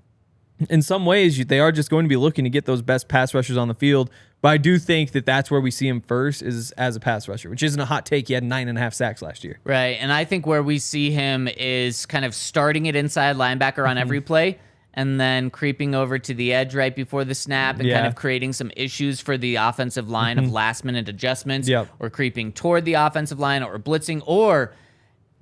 in some ways, they are just going to be looking to get those best pass rushers on the field. But I do think that that's where we see him first, is as a pass rusher, which isn't a hot take. He had 9.5 sacks last year. Right, and I think where we see him is kind of starting at inside linebacker on every play, and then creeping over to the edge right before the snap and kind of creating some issues for the offensive line of last-minute adjustments, or creeping toward the offensive line, or blitzing, or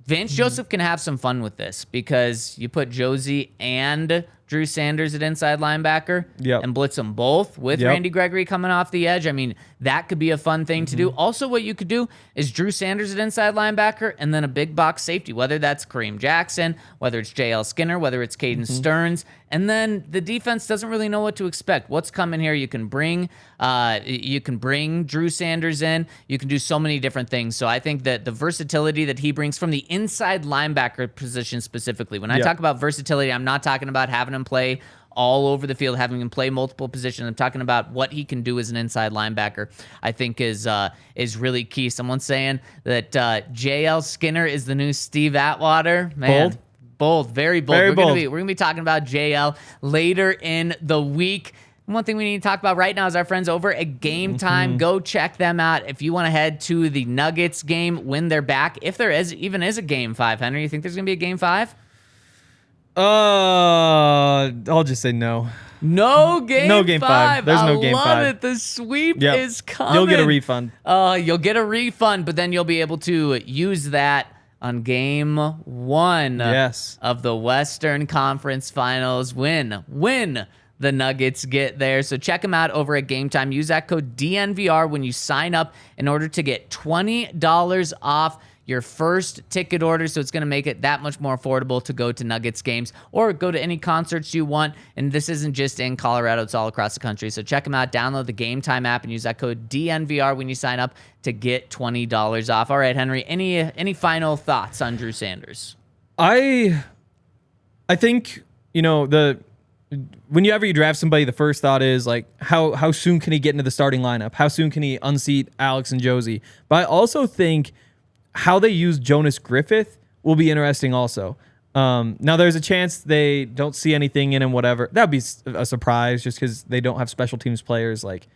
Vance Joseph can have some fun with this, because you put Josey and Drew Sanders at inside linebacker and blitz them both with Randy Gregory coming off the edge. I mean, that could be a fun thing to do. Also, what you could do is Drew Sanders at inside linebacker and then a big box safety, whether that's Kareem Jackson, whether it's J.L. Skinner, whether it's Caden Stearns. And then the defense doesn't really know what to expect. What's coming here? You can bring Drew Sanders in. You can do so many different things. So I think that the versatility that he brings from the inside linebacker position specifically, when I talk about versatility, I'm not talking about having him play all over the field, having him play multiple positions. I'm talking about what he can do as an inside linebacker. I think is really key. Someone's saying that J.L. Skinner is the new Steve Atwater. Man, bold, very bold. We're gonna be talking about JL later in the week. One thing we need to talk about right now is our friends over at Game Time. Go check them out if you want to head to the Nuggets game when they're back. If there even is a Game 5, Henry, you think there's going to be a Game 5? I'll just say no. No Game 5. There's no Game 5. I love it. The sweep is coming. You'll get a refund. You'll get a refund, but then you'll be able to use that on Game 1 of the Western Conference Finals. Win the Nuggets get there. So check them out over at Game Time. Use that code DNVR when you sign up in order to get $20 off your first ticket order. So it's going to make it that much more affordable to go to Nuggets games or go to any concerts you want. And this isn't just in Colorado, it's all across the country. So check them out. Download the Game Time app and use that code DNVR when you sign up to get $20 off. All right, Henry, any final thoughts on Drew Sanders? I think, whenever you draft somebody, the first thought is like, how soon can he get into the starting lineup? How soon can he unseat Alex and Josey? But I also think how they use Jonas Griffith will be interesting also. Now, there's a chance they don't see anything in him, whatever. That would be a surprise just because they don't have special teams players like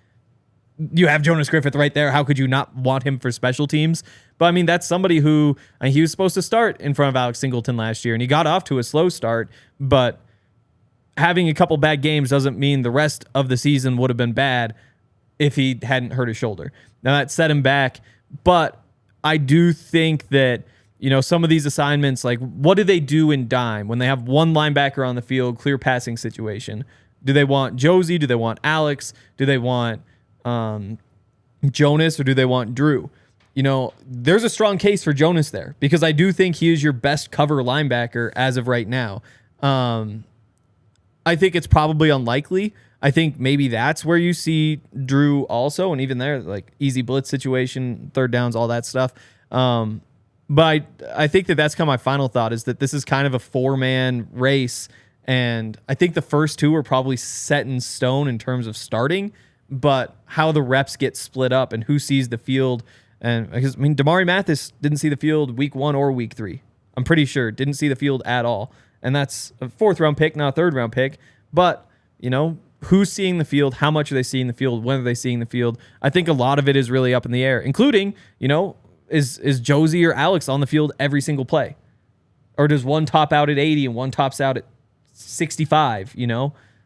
you have Jonas Griffith right there. How could you not want him for special teams? But I mean, that's somebody who he was supposed to start in front of Alex Singleton last year, and he got off to a slow start. But having a couple bad games doesn't mean the rest of the season would have been bad if he hadn't hurt his shoulder. Now that set him back, but I do think that, some of these assignments, like what do they do in dime when they have one linebacker on the field, clear passing situation? Do they want Josey? Do they want Alex? Do they want Jonas, or do they want Drew? There's a strong case for Jonas there because I do think he is your best cover linebacker as of right now. I think it's probably unlikely. I think maybe that's where you see Drew also, and even there, like easy blitz situation, third downs, all that stuff. But I think that's kind of my final thought, is that this is kind of a 4-man race, and I think the first two are probably set in stone in terms of starting, but how the reps get split up and who sees the field. And because Damari Mathis didn't see the field week 1 or week 3. I'm pretty sure didn't see the field at all. And that's a 4th-round pick, not a 3rd-round pick. But, who's seeing the field? How much are they seeing the field? When are they seeing the field? I think a lot of it is really up in the air, including, is Josey or Alex on the field every single play? Or does one top out at 80 and one tops out at 65,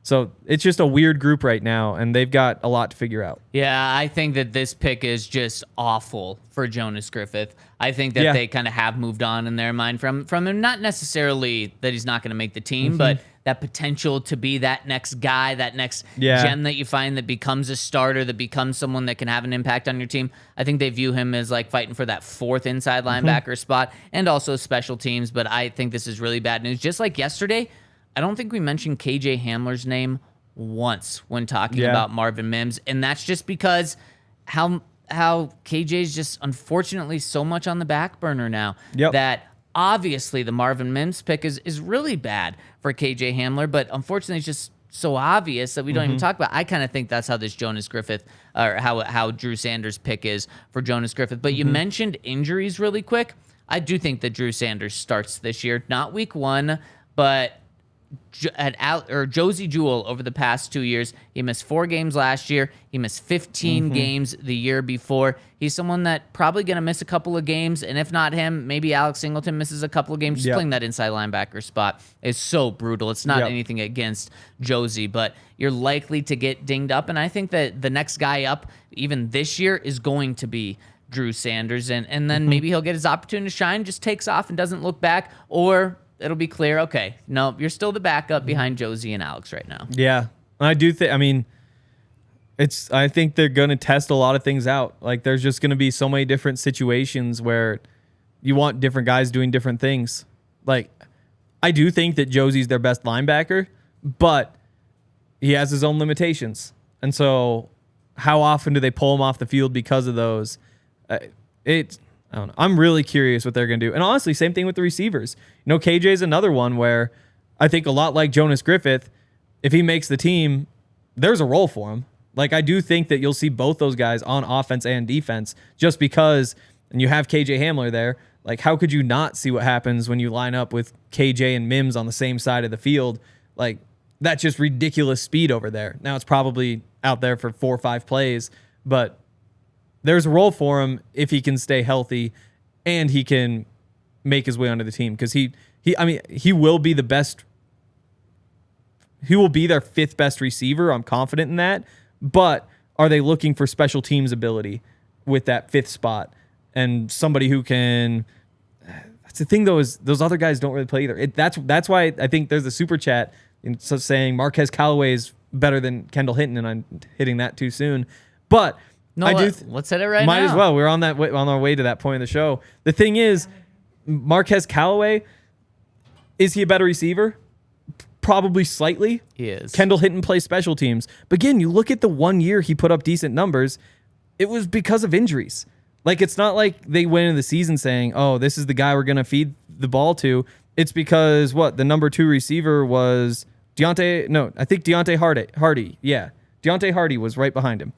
So it's just a weird group right now, and they've got a lot to figure out. Yeah, I think that this pick is just awful for Jonas Griffith. I think that they kind of have moved on in their mind from him. Not necessarily that he's not going to make the team, but that potential to be that next guy, that next gem that you find that becomes a starter, that becomes someone that can have an impact on your team. I think they view him as like fighting for that 4th inside linebacker spot and also special teams, but I think this is really bad news. Just like yesterday, I don't think we mentioned KJ Hamler's name once when talking about Marvin Mims, and that's just because how KJ's just unfortunately so much on the back burner now that obviously the Marvin Mims pick is really bad for KJ Hamler, but unfortunately it's just so obvious that we don't even talk about. I kind of think that's how this Jonas Griffith, or how Drew Sanders' pick is for Jonas Griffith. But you mentioned injuries really quick. I do think that Drew Sanders starts this year, not week 1, but Josey Jewell over the past 2 years. He missed 4 games last year. He missed 15 games the year before. He's someone that probably going to miss a couple of games, and if not him, maybe Alex Singleton misses a couple of games. Just playing that inside linebacker spot is so brutal. It's not anything against Josey, but you're likely to get dinged up, and I think that the next guy up, even this year, is going to be Drew Sanders, and then maybe he'll get his opportunity to shine, just takes off and doesn't look back, or it'll be clear, okay, no, you're still the backup behind Josey and Alex right now. Yeah, I do think, I think they're going to test a lot of things out. Like, there's just going to be so many different situations where you want different guys doing different things. Like, I do think that Josey's their best linebacker, but he has his own limitations. And so how often do they pull him off the field because of those? I don't know. I'm really curious what they're going to do. And honestly, same thing with the receivers. KJ is another one where I think a lot like Jonas Griffith, if he makes the team, there's a role for him. Like, I do think that you'll see both those guys on offense and defense just because, and you have KJ Hamler there. Like, how could you not see what happens when you line up with KJ and Mims on the same side of the field? Like, that's just ridiculous speed over there. Now, it's probably out there for 4 or 5 plays, but there's a role for him if he can stay healthy and he can make his way onto the team, because he will be the best. He will be their 5th best receiver. I'm confident in that. But are they looking for special teams ability with that 5th spot and somebody who can? That's the thing, though, is those other guys don't really play either. That's why I think there's a super chat saying Marquez Callaway is better than Kendall Hinton, and I'm hitting that too soon. But no, let's hit it right now. Might as well. We're on our way to that point of the show. The thing is, Marquez Callaway, is he a better receiver? Probably slightly. He is. Kendall Hinton plays special teams. But again, you look at the 1 year he put up decent numbers, it was because of injuries. Like, it's not like they went into the season saying, oh, this is the guy we're going to feed the ball to. It's because, the number 2 receiver was Deontay Hardy. Yeah. Deontay Hardy was right behind him.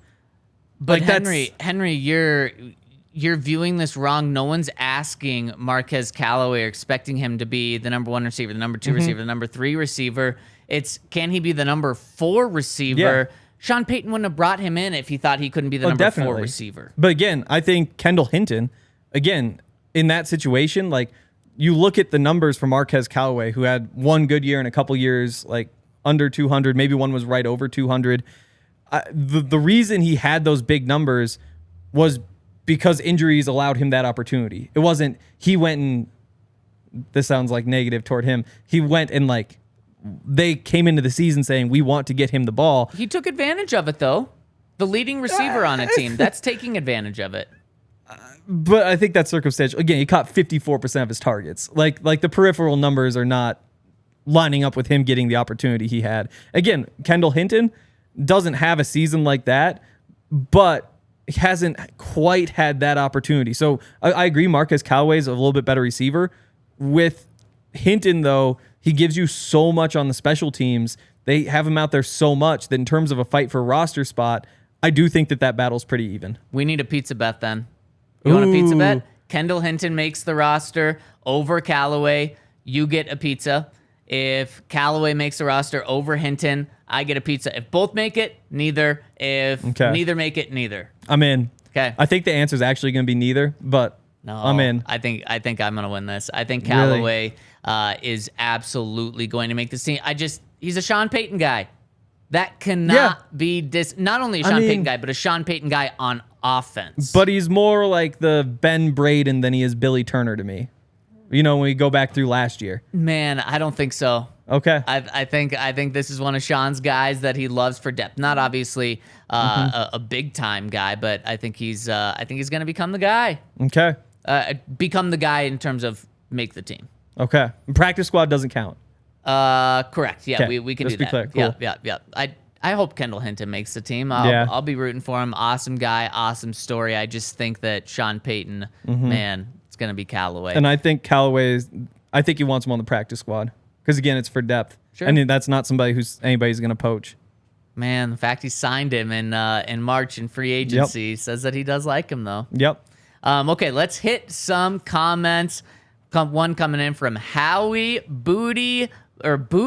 But like, Henry, you're viewing this wrong. No one's asking Marquez Callaway or expecting him to be the number 1 receiver, the number 2 receiver, the number 3 receiver. It's, can he be the number 4 receiver? Yeah. Sean Payton wouldn't have brought him in if he thought he couldn't be the number 4 receiver. But again, I think Kendall Hinton, again, in that situation, like you look at the numbers for Marquez Callaway, who had one good year and a couple years like under 200, maybe one was right over 200. The reason he had those big numbers was because injuries allowed him that opportunity. It wasn't he went and, this sounds like negative toward him, he went and like they came into the season saying we want to get him the ball. He took advantage of it though. The leading receiver on a team, that's taking advantage of it. But I think that's circumstantial. Again, he caught 54% of his targets. Like the peripheral numbers are not lining up with him getting the opportunity he had. Again, Kendall Hinton doesn't have a season like that, but he hasn't quite had that opportunity. So I agree Marquez Callaway is a little bit better receiver. With Hinton, though, he gives you so much on the special teams. They have him out there so much that in terms of a fight for a roster spot, I do think that battle's pretty even. We need a pizza bet then. You want a pizza bet? Kendall Hinton makes the roster over Callaway. You get a pizza. If Callaway makes the roster over Hinton, I get a pizza. If both make it, neither. If neither make it, neither. I'm in. Okay. I think the answer is actually going to be neither, but no, I'm in. I think I'm going to win this. I think Callaway is absolutely going to make this team. He's a Sean Payton guy. That cannot be not only a Sean Payton guy, but a Sean Payton guy on offense. But he's more like the Ben Braden than he is Billy Turner to me. You know, when we go back through last year. Man, I don't think so. Okay. I think this is one of Sean's guys that he loves for depth. Not obviously a big time guy, but I think he's going to become the guy. Okay. Become the guy in terms of make the team. Okay. Practice squad doesn't count. Correct. Yeah, okay. we can Just do be that. Clear. Cool. Yeah. I hope Kendall Hinton makes the team. I'll be rooting for him. Awesome guy, awesome story. I just think that Sean Payton, man, it's going to be Callaway. And I think I think he wants him on the practice squad because again, it's for depth. Sure. I mean, that's not somebody anybody's going to poach. Man, the fact he signed him in March in free agency says that he does like him though. Yep. Okay, let's hit some comments. One coming in from Howie Boot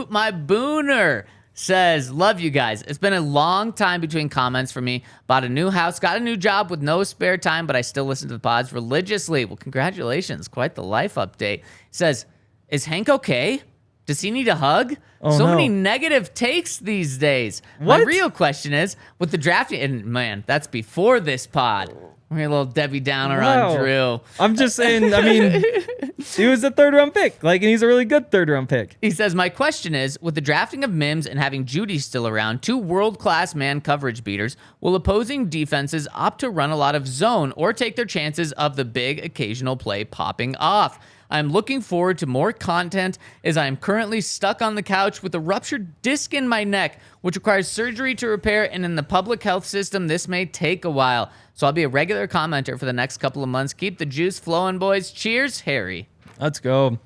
My Booner says, love you guys. It's been a long time between comments for me. Bought a new house, got a new job with no spare time, but I still listen to the pods religiously. Well, congratulations. Quite the life update. Says, is Hank okay? Does he need a hug? Many negative takes these days. What? My real question is, with the drafting, and man, that's before this pod. We're a little Debbie Downer on Drew. I'm just saying, I mean, he was a 3rd round pick. And he's a really good 3rd round pick. He says, my question is, with the drafting of Mims and having Judy still around, 2 world-class man coverage beaters, will opposing defenses opt to run a lot of zone or take their chances of the big occasional play popping off? I'm looking forward to more content as I am currently stuck on the couch with a ruptured disc in my neck, which requires surgery to repair, and in the public health system, this may take a while. So I'll be a regular commenter for the next couple of months. Keep the juice flowing, boys. Cheers, Harry. Let's go.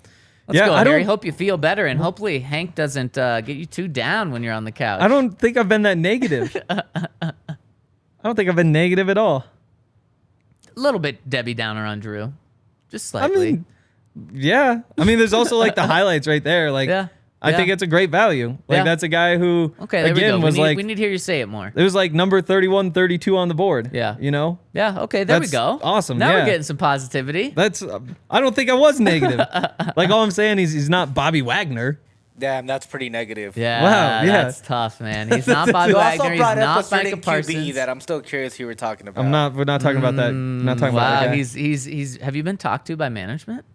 Let's go, Harry. Hope you feel better, and hopefully Hank doesn't get you too down when you're on the couch. I don't think I've been that negative. I don't think I've been negative at all. A little bit Debbie Downer on Drew. Just slightly. I mean, yeah. I mean, there's also the highlights right there. I think it's a great value. That's a guy who, again, was we need to hear you say it more. It was number 31, 32 on the board. Yeah. You know? Yeah, okay, there we go. Awesome. Now we're getting some positivity. I don't think I was negative. All I'm saying is he's not Bobby Wagner. Damn, that's pretty negative. Yeah, wow, yeah. That's tough, man. He's not Bobby Wagner. He's not Micah Parsons. QB that I'm still curious who we're talking about. We're not talking about that. Not talking about that guy. He's. Have you been talked to by management?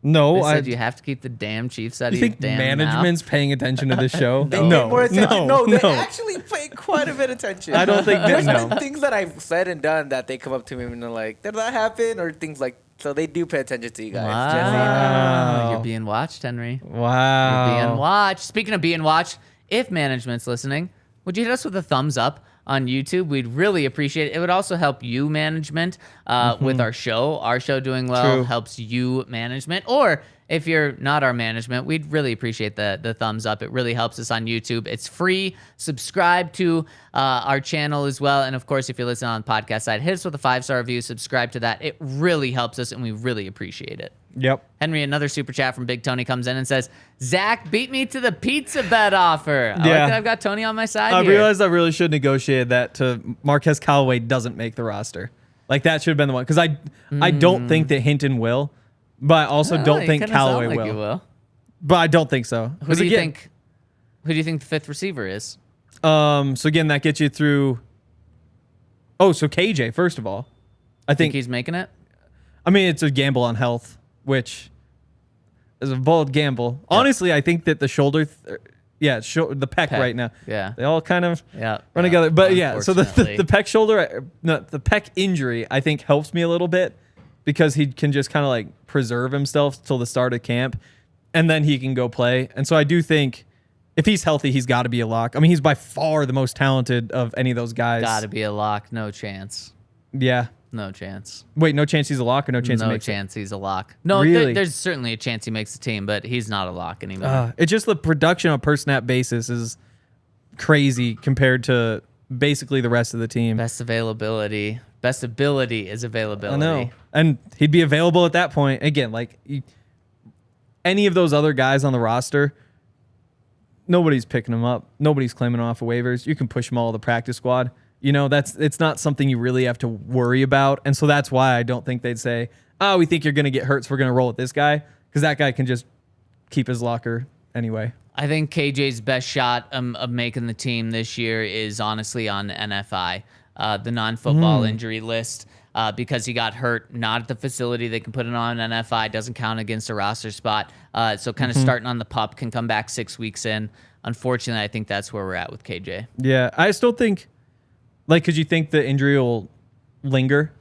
No, they said you have to keep the damn Chiefs out of your damn management's mouth? paying attention to this show? No, they actually pay quite a bit of attention. I don't think there's been things that I've said and done that they come up to me and they're like, "Did that happen?" or things like. So they do pay attention to you guys. Wow. Just so you know. You're being watched, Henry. Wow. You're being watched. Speaking of being watched, if management's listening, would you hit us with a thumbs up on YouTube? We'd really appreciate it. It would also help you, management, with our show. Our show doing well helps you, management. Or if you're not our management, we'd really appreciate the thumbs up. It really helps us on YouTube. It's free. Subscribe to our channel as well. And of course, if you're listening on the podcast side, hit us with a 5-star review. Subscribe to that. It really helps us, and we really appreciate it. Yep. Henry, another super chat from Big Tony comes in and says, Zach beat me to the pizza bet offer. I like that I've got Tony on my side I here. realized I really should have negotiated that to Marquez Callaway doesn't make the roster. Like, that should have been the one. Because I don't think that Hinton will, but I also don't think Callaway like will. You will. But I don't think so. Who do you think the fifth receiver is? So again, that gets you through. Oh, so KJ, first of all. I think he's making it? I mean, it's a gamble on health, which is a bold gamble. Yep. Honestly, I think that the shoulder, the pec right now. Yeah. They all kind of run together. But yeah, so the pec shoulder, no, the pec injury, I think helps me a little bit because he can just kind of like preserve himself till the start of camp and then he can go play. And so I do think if he's healthy, he's got to be a lock. I mean, he's by far the most talented of any of those guys. Got to be a lock. No chance. Yeah. No chance. Wait, no chance he's a lock or no chance he makes it? No chance he's a lock. No, really? There's certainly a chance he makes the team, but he's not a lock anymore. It's just the production on a per snap basis is crazy compared to basically the rest of the team. Best availability. Best ability is availability. I know. And he'd be available at that point. Again, like any of those other guys on the roster, nobody's picking them up. Nobody's claiming them off of waivers. You can push them all to the practice squad. You know, it's not something you really have to worry about. And so that's why I don't think they'd say, oh, we think you're going to get hurt, so we're going to roll with this guy. Because that guy can just keep his locker anyway. I think KJ's best shot of making the team this year is honestly on NFI, the non-football injury list, because he got hurt not at the facility. They can put it on NFI. Doesn't count against a roster spot. So kind of starting on the pup, can come back 6 weeks in. Unfortunately, I think that's where we're at with KJ. Yeah, I still think... Like, because you think the injury will linger?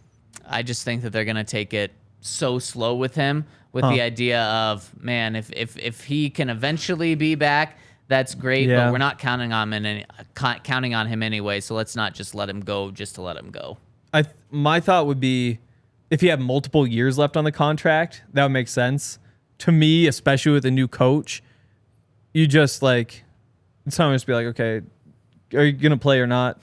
I just think that they're going to take it so slow with him, with the idea of, man, if he can eventually be back, that's great, but we're not counting on him anyway, so let's not just let him go just to let him go. My thought would be, if he had multiple years left on the contract, that would make sense. To me, especially with a new coach, you just, like, it's time to just be like, okay, are you going to play or not?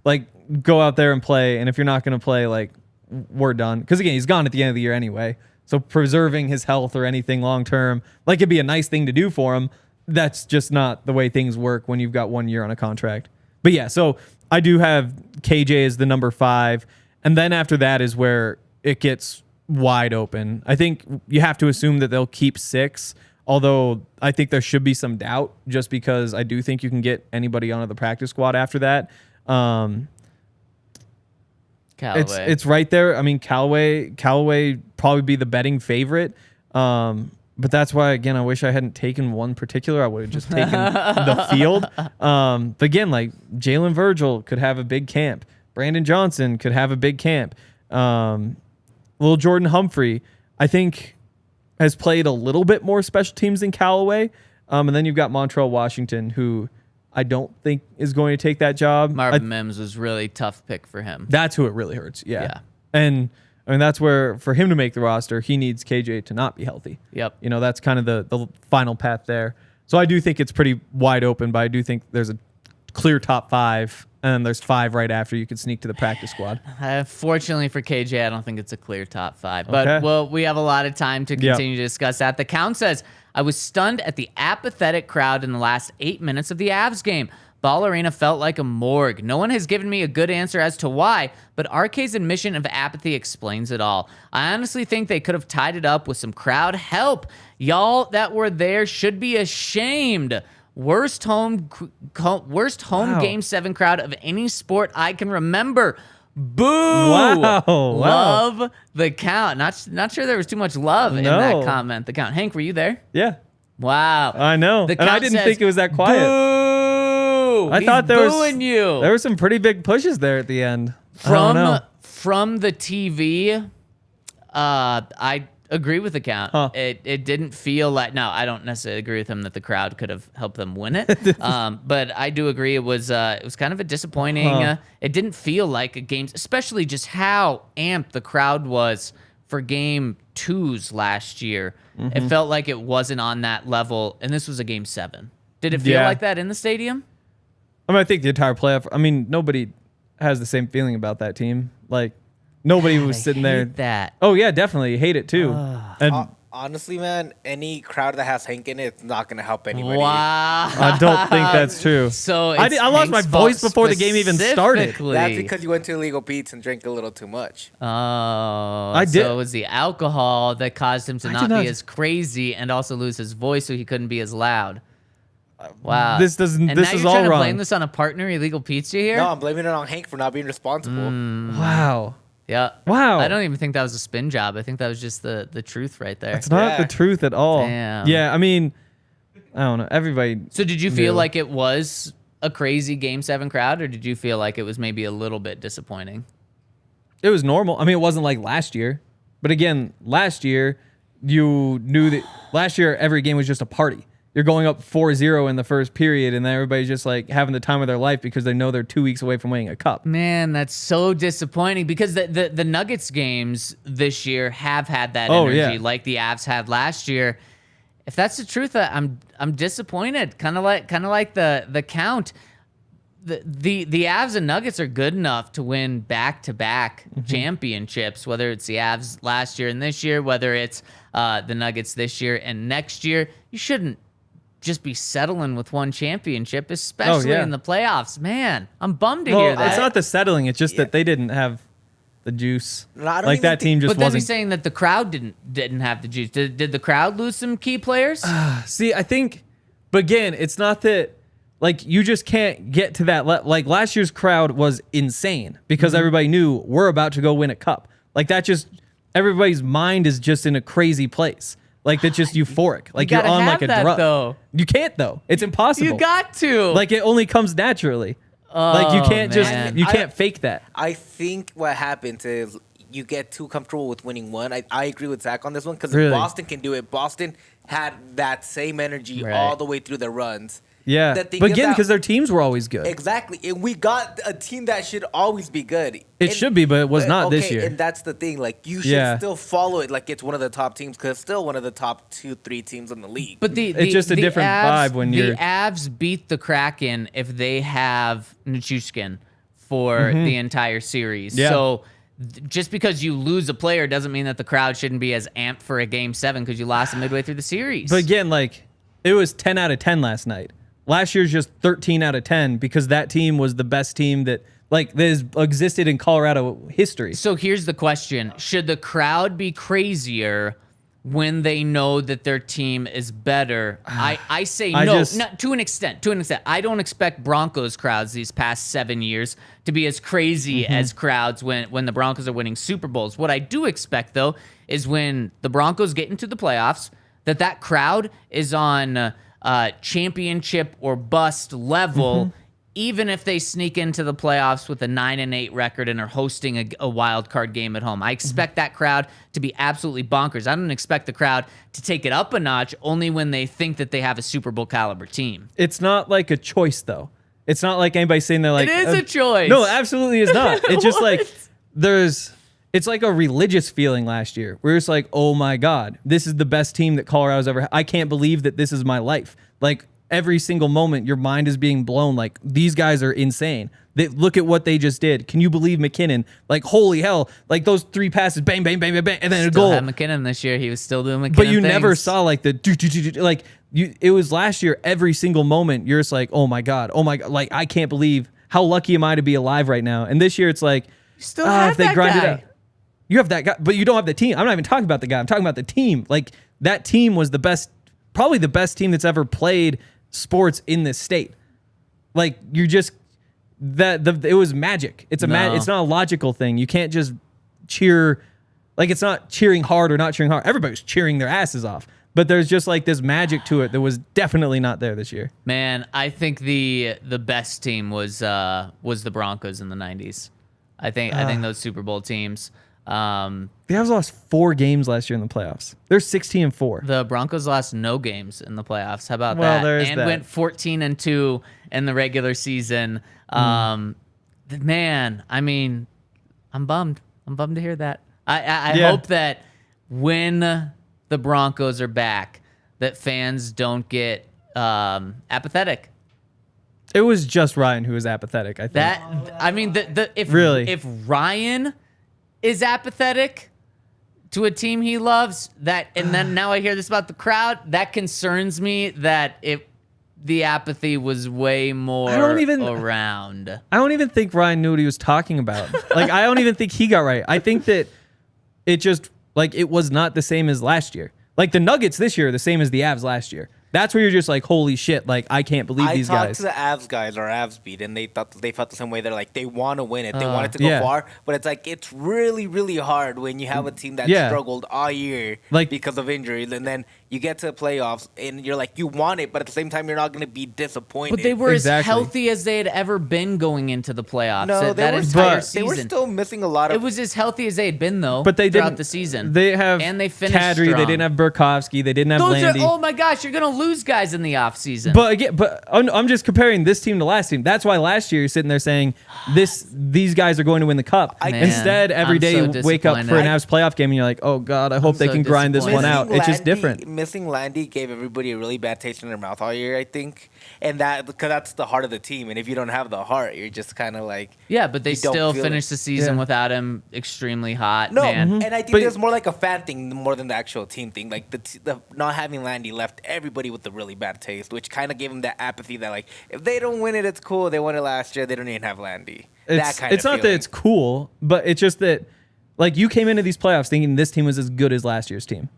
Like, go out there and play, and if you're not going to play, like, we're done. Because, again, he's gone at the end of the year anyway. So preserving his health or anything long-term, like, it'd be a nice thing to do for him. That's just not the way things work when you've got 1 year on a contract. But, yeah, so I do have KJ as the number 5, and then after that is where it gets wide open. I think you have to assume that they'll keep 6, although I think there should be some doubt just because I do think you can get anybody onto the practice squad after that. Callaway. It's right there. I mean, Callaway probably be the betting favorite. But that's why, again, I wish I hadn't taken one particular. I would have just taken the field. But again, like Jalen Virgil could have a big camp. Brandon Johnson could have a big camp. Little Jordan Humphrey, I think, has played a little bit more special teams than Callaway. And then you've got Montrell Washington, who I don't think is going to take that job. Marvin Mims was really tough pick for him. That's who it really hurts. Yeah. And I mean, that's where for him to make the roster, he needs KJ to not be healthy. Yep. You know, that's kind of the final path there. So I do think it's pretty wide open, but I do think there's a clear top 5, and then there's 5 right after you could sneak to the practice squad. Fortunately for KJ, I don't think it's a clear top 5. But well, we have a lot of time to continue to discuss that. The count says, I was stunned at the apathetic crowd in the last 8 minutes of the Avs game. Ball Arena felt like a morgue. No one has given me a good answer as to why, but RK's admission of apathy explains it all. I honestly think they could have tied it up with some crowd help. Y'all that were there should be ashamed. Worst home Game 7 crowd of any sport I can remember. Boo! Wow. Love the count. Not sure there was too much love in that comment. The count. Hank, were you there? Yeah. Wow. I know. And I didn't think it was that quiet. Boo! I thought there you. There were some pretty big pushes there at the end. From the TV, I agree with the count. Huh. It didn't feel like, no, I don't necessarily agree with him that the crowd could have helped them win it. But I do agree it was kind of a disappointing. It didn't feel like a game, especially just how amped the crowd was for game 2s last year. It felt like it wasn't on that level, and this was a game 7. Did it feel like that in the stadium? I mean, I think the entire playoff. I mean, nobody has the same feeling about that team. Like, nobody was sitting there. That. Oh yeah, definitely hate it too. And honestly, man, any crowd that has Hank in it, it's not gonna help anybody. Wow. I don't think that's true. So I lost my voice before the game even started. That's because you went to Illegal Pete's and drank a little too much. Oh, I did. So it was the alcohol that caused him to not be as crazy and also lose his voice, so he couldn't be as loud. Wow. This doesn't. And This now is you're all trying to wrong. blame this on a partner, Illegal Pizza here? No, I'm blaming it on Hank for not being responsible. Wow. Yeah. Wow. I don't even think that was a spin job. I think that was just the truth right there. It's not the truth at all. Damn. Yeah, I mean, I don't know. Everybody. So did you feel like it was a crazy Game 7 crowd, or did you feel like it was maybe a little bit disappointing? It was normal. I mean, it wasn't like last year. But again, last year, you knew that last year every game was just a party. You're going up 4-0 in the first period, and then everybody's just like having the time of their life because they know they're 2 weeks away from winning a cup. Man, that's so disappointing because the Nuggets games this year have had that energy like the Avs had last year. If that's the truth, I'm disappointed. Kind of like the count. The Avs and Nuggets are good enough to win back-to-back championships, whether it's the Avs last year and this year, whether it's the Nuggets this year and next year. You shouldn't just be settling with one championship, especially in the playoffs. Man, I'm bummed to hear that. It's not the settling. It's just that they didn't have the juice. Like that team just wasn't. But then wasn't. he's saying that the crowd didn't have the juice. Did the crowd lose some key players? See, I think, but again, it's not that, like, you just can't get to that. Like, last year's crowd was insane because everybody knew we're about to go win a cup. Like, that just, everybody's mind is just in a crazy place. Like, that's just euphoric. Like, you're on like a drug. Though. You can't, though. It's impossible. You got to. Like, it only comes naturally. Like, you can't man. you can't fake that. I think what happens is you get too comfortable with winning one. I agree with Zach on this one because Really? Boston can do it. Boston had that same energy all the way through their runs. Yeah, but again, because their teams were always good. Exactly. And we got a team that should always be good. It should be, but it was not this year. And that's the thing. Like, you should still follow it like it's one of the top teams because it's still one of the top 2-3 teams in the league. But it's just a different vibe when you're... The Avs beat the Kraken if they have Nichushkin for the entire series. Yeah. So just because you lose a player doesn't mean that the crowd shouldn't be as amped for a Game 7 because you lost them midway through the series. But again, like, it was 10 out of 10 last night. Last year's just 13 out of 10 because that team was the best team that has existed in Colorado history. So here's the question. Should the crowd be crazier when they know that their team is better? I say no, not to an extent. I don't expect Broncos crowds these past 7 years to be as crazy as crowds when the Broncos are winning Super Bowls. What I do expect, though, is when the Broncos get into the playoffs, that crowd is on championship or bust level, even if they sneak into the playoffs with a 9-8 record and are hosting a wild card game at home. I expect that crowd to be absolutely bonkers. I don't expect the crowd to take it up a notch only when they think that they have a Super Bowl caliber team. It's not like a choice, though. It's not like anybody saying they're like... It is a choice. No, absolutely is not. It's just like it's like a religious feeling last year. We're just like, oh my God, this is the best team that Colorado's ever had. I can't believe that this is my life. Like, every single moment, your mind is being blown. Like, these guys are insane. Look at what they just did. Can you believe McKinnon? Like, holy hell. Like, those 3 passes, bang, bang, bang, bang, bang, and then a goal. Still had McKinnon this year. He was still doing McKinnon But you things. never saw, like, it was last year, every single moment, you're just like, oh my God. Like, I can't believe, how lucky am I to be alive right now? And this year, it's like, You still have if they that grind guy. it out. You have that guy, but you don't have the team. I'm not even talking about the guy. I'm talking about the team. Like, that team was the best, probably the best team that's ever played sports in this state. Like, you just, it was magic. It's it's not a logical thing. You can't just cheer, like, it's not cheering hard or not cheering hard. Everybody was cheering their asses off. But there's just like this magic to it that was definitely not there this year. Man, I think the best team was the Broncos in the 90s. I think those Super Bowl teams. The Avs lost 4 games last year in the playoffs. They're 16-4. The Broncos lost no games in the playoffs. How about Well, that? there's And that. went 14-2 in the regular season. Man, I mean, I'm bummed. I'm bummed to hear that. I hope that when the Broncos are back, that fans don't get apathetic. It was just Ryan who was apathetic, I think. If Ryan is apathetic to a team he loves, and then now I hear this about the crowd, that concerns me that the apathy was way more around. I don't even think Ryan knew what he was talking about. Like, I don't even think he got right. I think that it just, like, it was not the same as last year. Like, the Nuggets this year are the same as the Avs last year. That's where you're just like, holy shit, like, I can't believe these guys. I talked to the Avs guys, or Avs beat, and they felt the same way. They're like, they want to win it. They want it to go far, but it's like, it's really, really hard when you have a team that struggled all year because of injuries, and then you get to the playoffs, and you're like, you want it, but at the same time, you're not going to be disappointed. But they were as healthy as they had ever been going into the playoffs. No, they were still missing a lot of... It was as healthy as they had been, though, but they throughout the season. They have and they finished Kadri, strong. they didn't have Burakovsky, they didn't have Landy. Oh my gosh, you're going to lose guys in the offseason. But again, I'm just comparing this team to last team. That's why last year you're sitting there saying these guys are going to win the cup. Instead, every day you wake up for an Avs playoff game and you're like, oh God, I hope they can grind this one out. It's just different. Missing Landy gave everybody a really bad taste in their mouth all year, I think, and because that's the heart of the team. And if you don't have the heart, you're just kind of like, but they still finished the season without him extremely hot. No, man. and I think there's more like a fan thing more than the actual team thing. Like the not having Landy left everybody with a really bad taste, which kind of gave them that apathy that, like, if they don't win it, it's cool. They won it last year. They don't even have Landy. It's not that it's cool, but it's just that, like, you came into these playoffs thinking this team was as good as last year's team.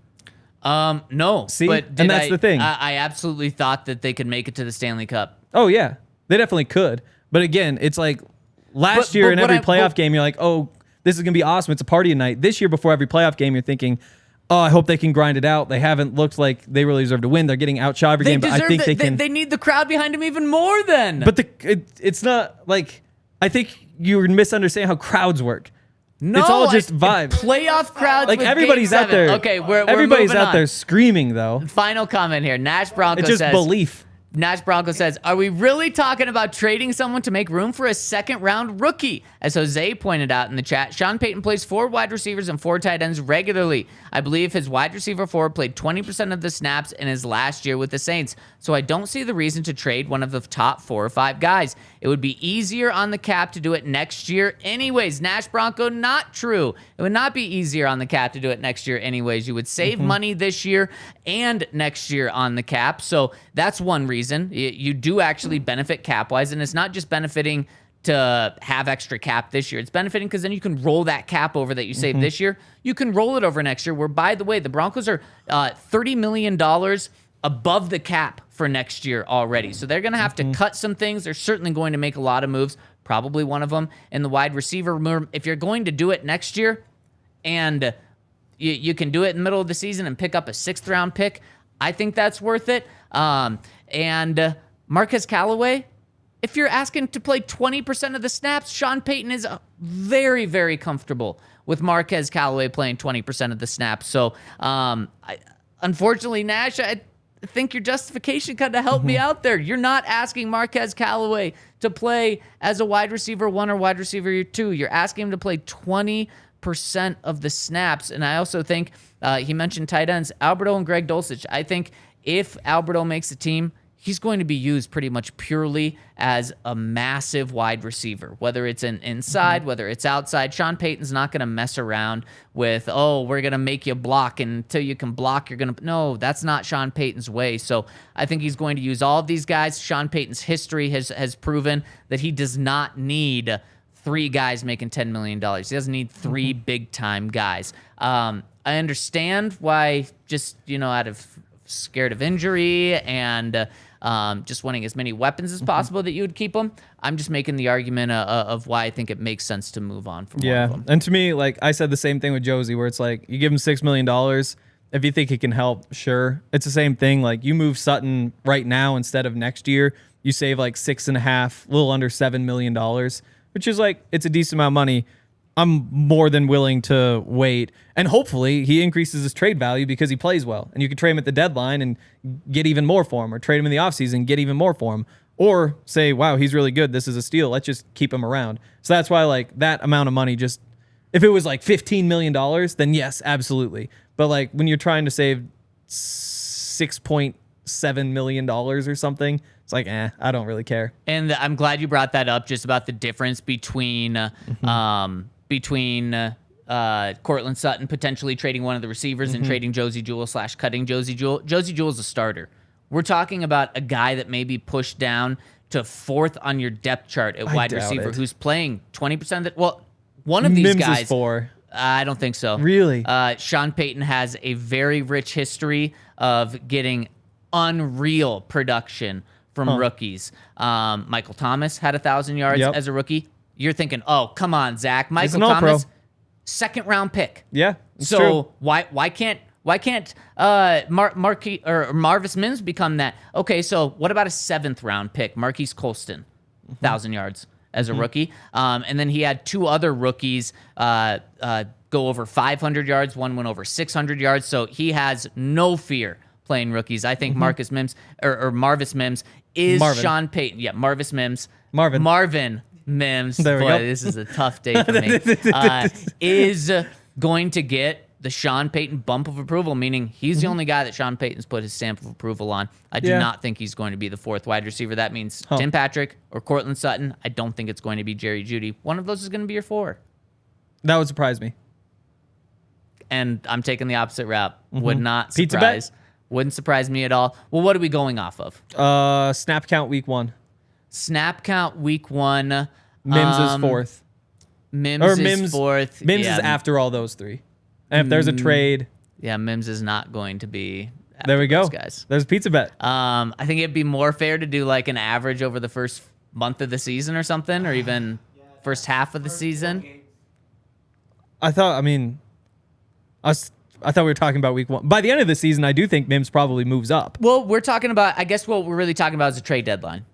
No. See? But and that's the thing. I absolutely thought that they could make it to the Stanley Cup. Oh, yeah. They definitely could. But again, it's like last year in every playoff game, you're like, oh, this is going to be awesome. It's a party night. This year before every playoff game, you're thinking, oh, I hope they can grind it out. They haven't looked like they really deserve to win. They're getting outshot every game, but I think they can. They need the crowd behind them even more then. But it's not like, I think you're misunderstanding how crowds work. No, it's all just vibes. Playoff crowds. Like, with everybody's out there. Okay, we're everybody's moving out on. there screaming though. Final comment here. Nash Bronco it's just says, belief. Nash Bronco says, are we really talking about trading someone to make room for a second-round rookie? As Jose pointed out in the chat, Sean Payton plays 4 wide receivers and 4 tight ends regularly. I believe his wide receiver 4 played 20% of the snaps in his last year with the Saints, so I don't see the reason to trade one of the top 4 or 5 guys. It would be easier on the cap to do it next year anyways. Nash Bronco, not true. It would not be easier on the cap to do it next year anyways. You would save money this year and next year on the cap, so that's one reason. You do actually benefit cap-wise, and it's not just benefiting to have extra cap this year. It's benefiting because then you can roll that cap over that you saved this year. You can roll it over next year, where, by the way, the Broncos are $30 million above the cap for next year already. So they're going to have to cut some things. They're certainly going to make a lot of moves, probably one of them in the wide receiver room. If you're going to do it next year and you can do it in the middle of the season and pick up a 6th-round pick, I think that's worth it. And Marquez Callaway, if you're asking to play 20% of the snaps, Sean Payton is very, very comfortable with Marquez Callaway playing 20% of the snaps. So, unfortunately, Nash, I think your justification kind of helped me out there. You're not asking Marquez Callaway to play as a wide receiver 1 or wide receiver 2. You're asking him to play 20% of the snaps. And I also think he mentioned tight ends, Alberto and Greg Dulcich. I think if Alberto makes the team, he's going to be used pretty much purely as a massive wide receiver, whether it's inside, whether it's outside. Sean Payton's not going to mess around with, we're going to make you block, and until you can block, you're going to... No, that's not Sean Payton's way. So I think he's going to use all of these guys. Sean Payton's history has proven that he does not need 3 guys making $10 million. He doesn't need 3 big-time guys. I understand why, just, out of scared of injury and just wanting as many weapons as possible, that you would keep them. I'm just making the argument of why I think it makes sense to move on from one of them. And to me, like, I said the same thing with Josey, where it's like, you give him $6 million. If you think he can help, sure. It's the same thing. Like, you move Sutton right now instead of next year, you save like 6.5, a little under $7 million, which is like, it's a decent amount of money. I'm more than willing to wait. And hopefully he increases his trade value because he plays well. And you can trade him at the deadline and get even more for him, or trade him in the offseason and get even more for him. Or say, wow, he's really good. This is a steal. Let's just keep him around. So that's why, like, that amount of money just If it was like $15 million, then yes, absolutely. But like when you're trying to save $6.7 million or something, it's like, I don't really care. And I'm glad you brought that up, just about the difference between Courtland Sutton potentially trading one of the receivers and trading Josey Jewell / cutting Josey Jewell. Josey Jewell's a starter. We're talking about a guy that may be pushed down to 4th on your depth chart at wide receiver, who's playing 20% of the. Well, one of these Mims guys. Is 4. I don't think so. Really? Sean Payton has a very rich history of getting unreal production from rookies. Michael Thomas had 1,000 yards as a rookie. You're thinking, oh, come on, Zach. Michael Thomas, 2nd round pick. Yeah. So true. why can't Marvis Mims become that? Okay, so what about a 7th round pick, Marquise Colston, 1,000 yards as a rookie, and then he had 2 other rookies go over 500 yards. One went over 600 yards. So he has no fear playing rookies. I think Marvis Mims is Sean Payton. Yeah, Marvis Mims. Marvin Mims. There we go. This is a tough day for me. Is going to get the Sean Payton bump of approval, meaning he's the only guy that Sean Payton's put his stamp of approval on. I do not think he's going to be the 4th wide receiver. That means Tim Patrick or Courtland Sutton. I don't think it's going to be Jerry Jeudy. One of those is going to be your 4. That would surprise me. And I'm taking the opposite route. Would not surprise. Wouldn't surprise me at all. Well, what are we going off of? Snap count week 1. Snap count week 1. Mims is 4th. Mims is 4th. Mims is after all those 3. And if there's a trade, Mims is not going to be. There we go, guys. There's a pizza bet. I think it'd be more fair to do like an average over the first month of the season or something, or even first half of the season. I thought we were talking about week 1. By the end of the season, I do think Mims probably moves up. Well, we're talking about. I guess what we're really talking about is a trade deadline.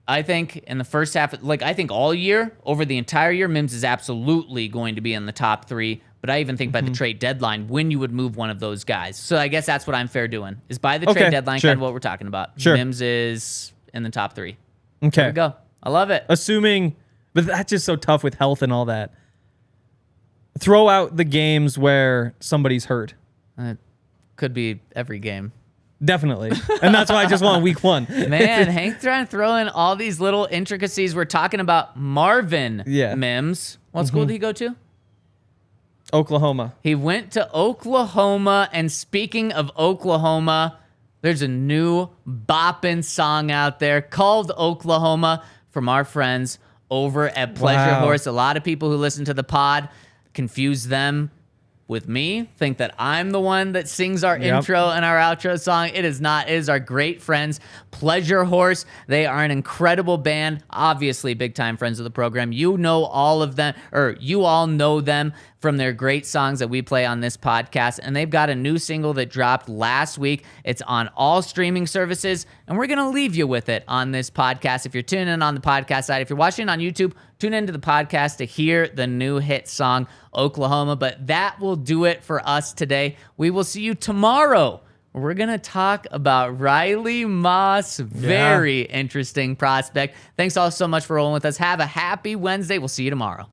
I think in the first half, I think all year, over the entire year, Mims is absolutely going to be in the top 3. But I even think by the trade deadline, when you would move one of those guys. So I guess that's what I'm fair doing, is by the trade deadline, kind of what we're talking about. Sure. Mims is in the top 3. Okay. There we go. I love it. Assuming, but that's just so tough with health and all that. Throw out the games where somebody's hurt. It could be every game. Definitely. And that's why I just want week 1. Man, Hank trying to throw in all these little intricacies. We're talking about Marvin Mims. What school did he go to? Oklahoma. He went to Oklahoma, and speaking of Oklahoma, there's a new bopping song out there called Oklahoma from our friends over at Pleasure Horse. A lot of people who listen to the pod confuse them with me, think that I'm the one that sings our intro and our outro song. It is not. It is our great friends, Pleasure Horse. They are an incredible band, obviously big-time friends of the program. You know all of them, or you all know them from their great songs that we play on this podcast, and they've got a new single that dropped last week. It's on all streaming services, and we're going to leave you with it on this podcast. If you're tuning in on the podcast side, if you're watching on YouTube, tune into the podcast to hear the new hit song, Oklahoma. But that will do it for us today. We will see you tomorrow. We're going to talk about Riley Moss. Very interesting prospect. Thanks all so much for rolling with us. Have a happy Wednesday. We'll see you tomorrow.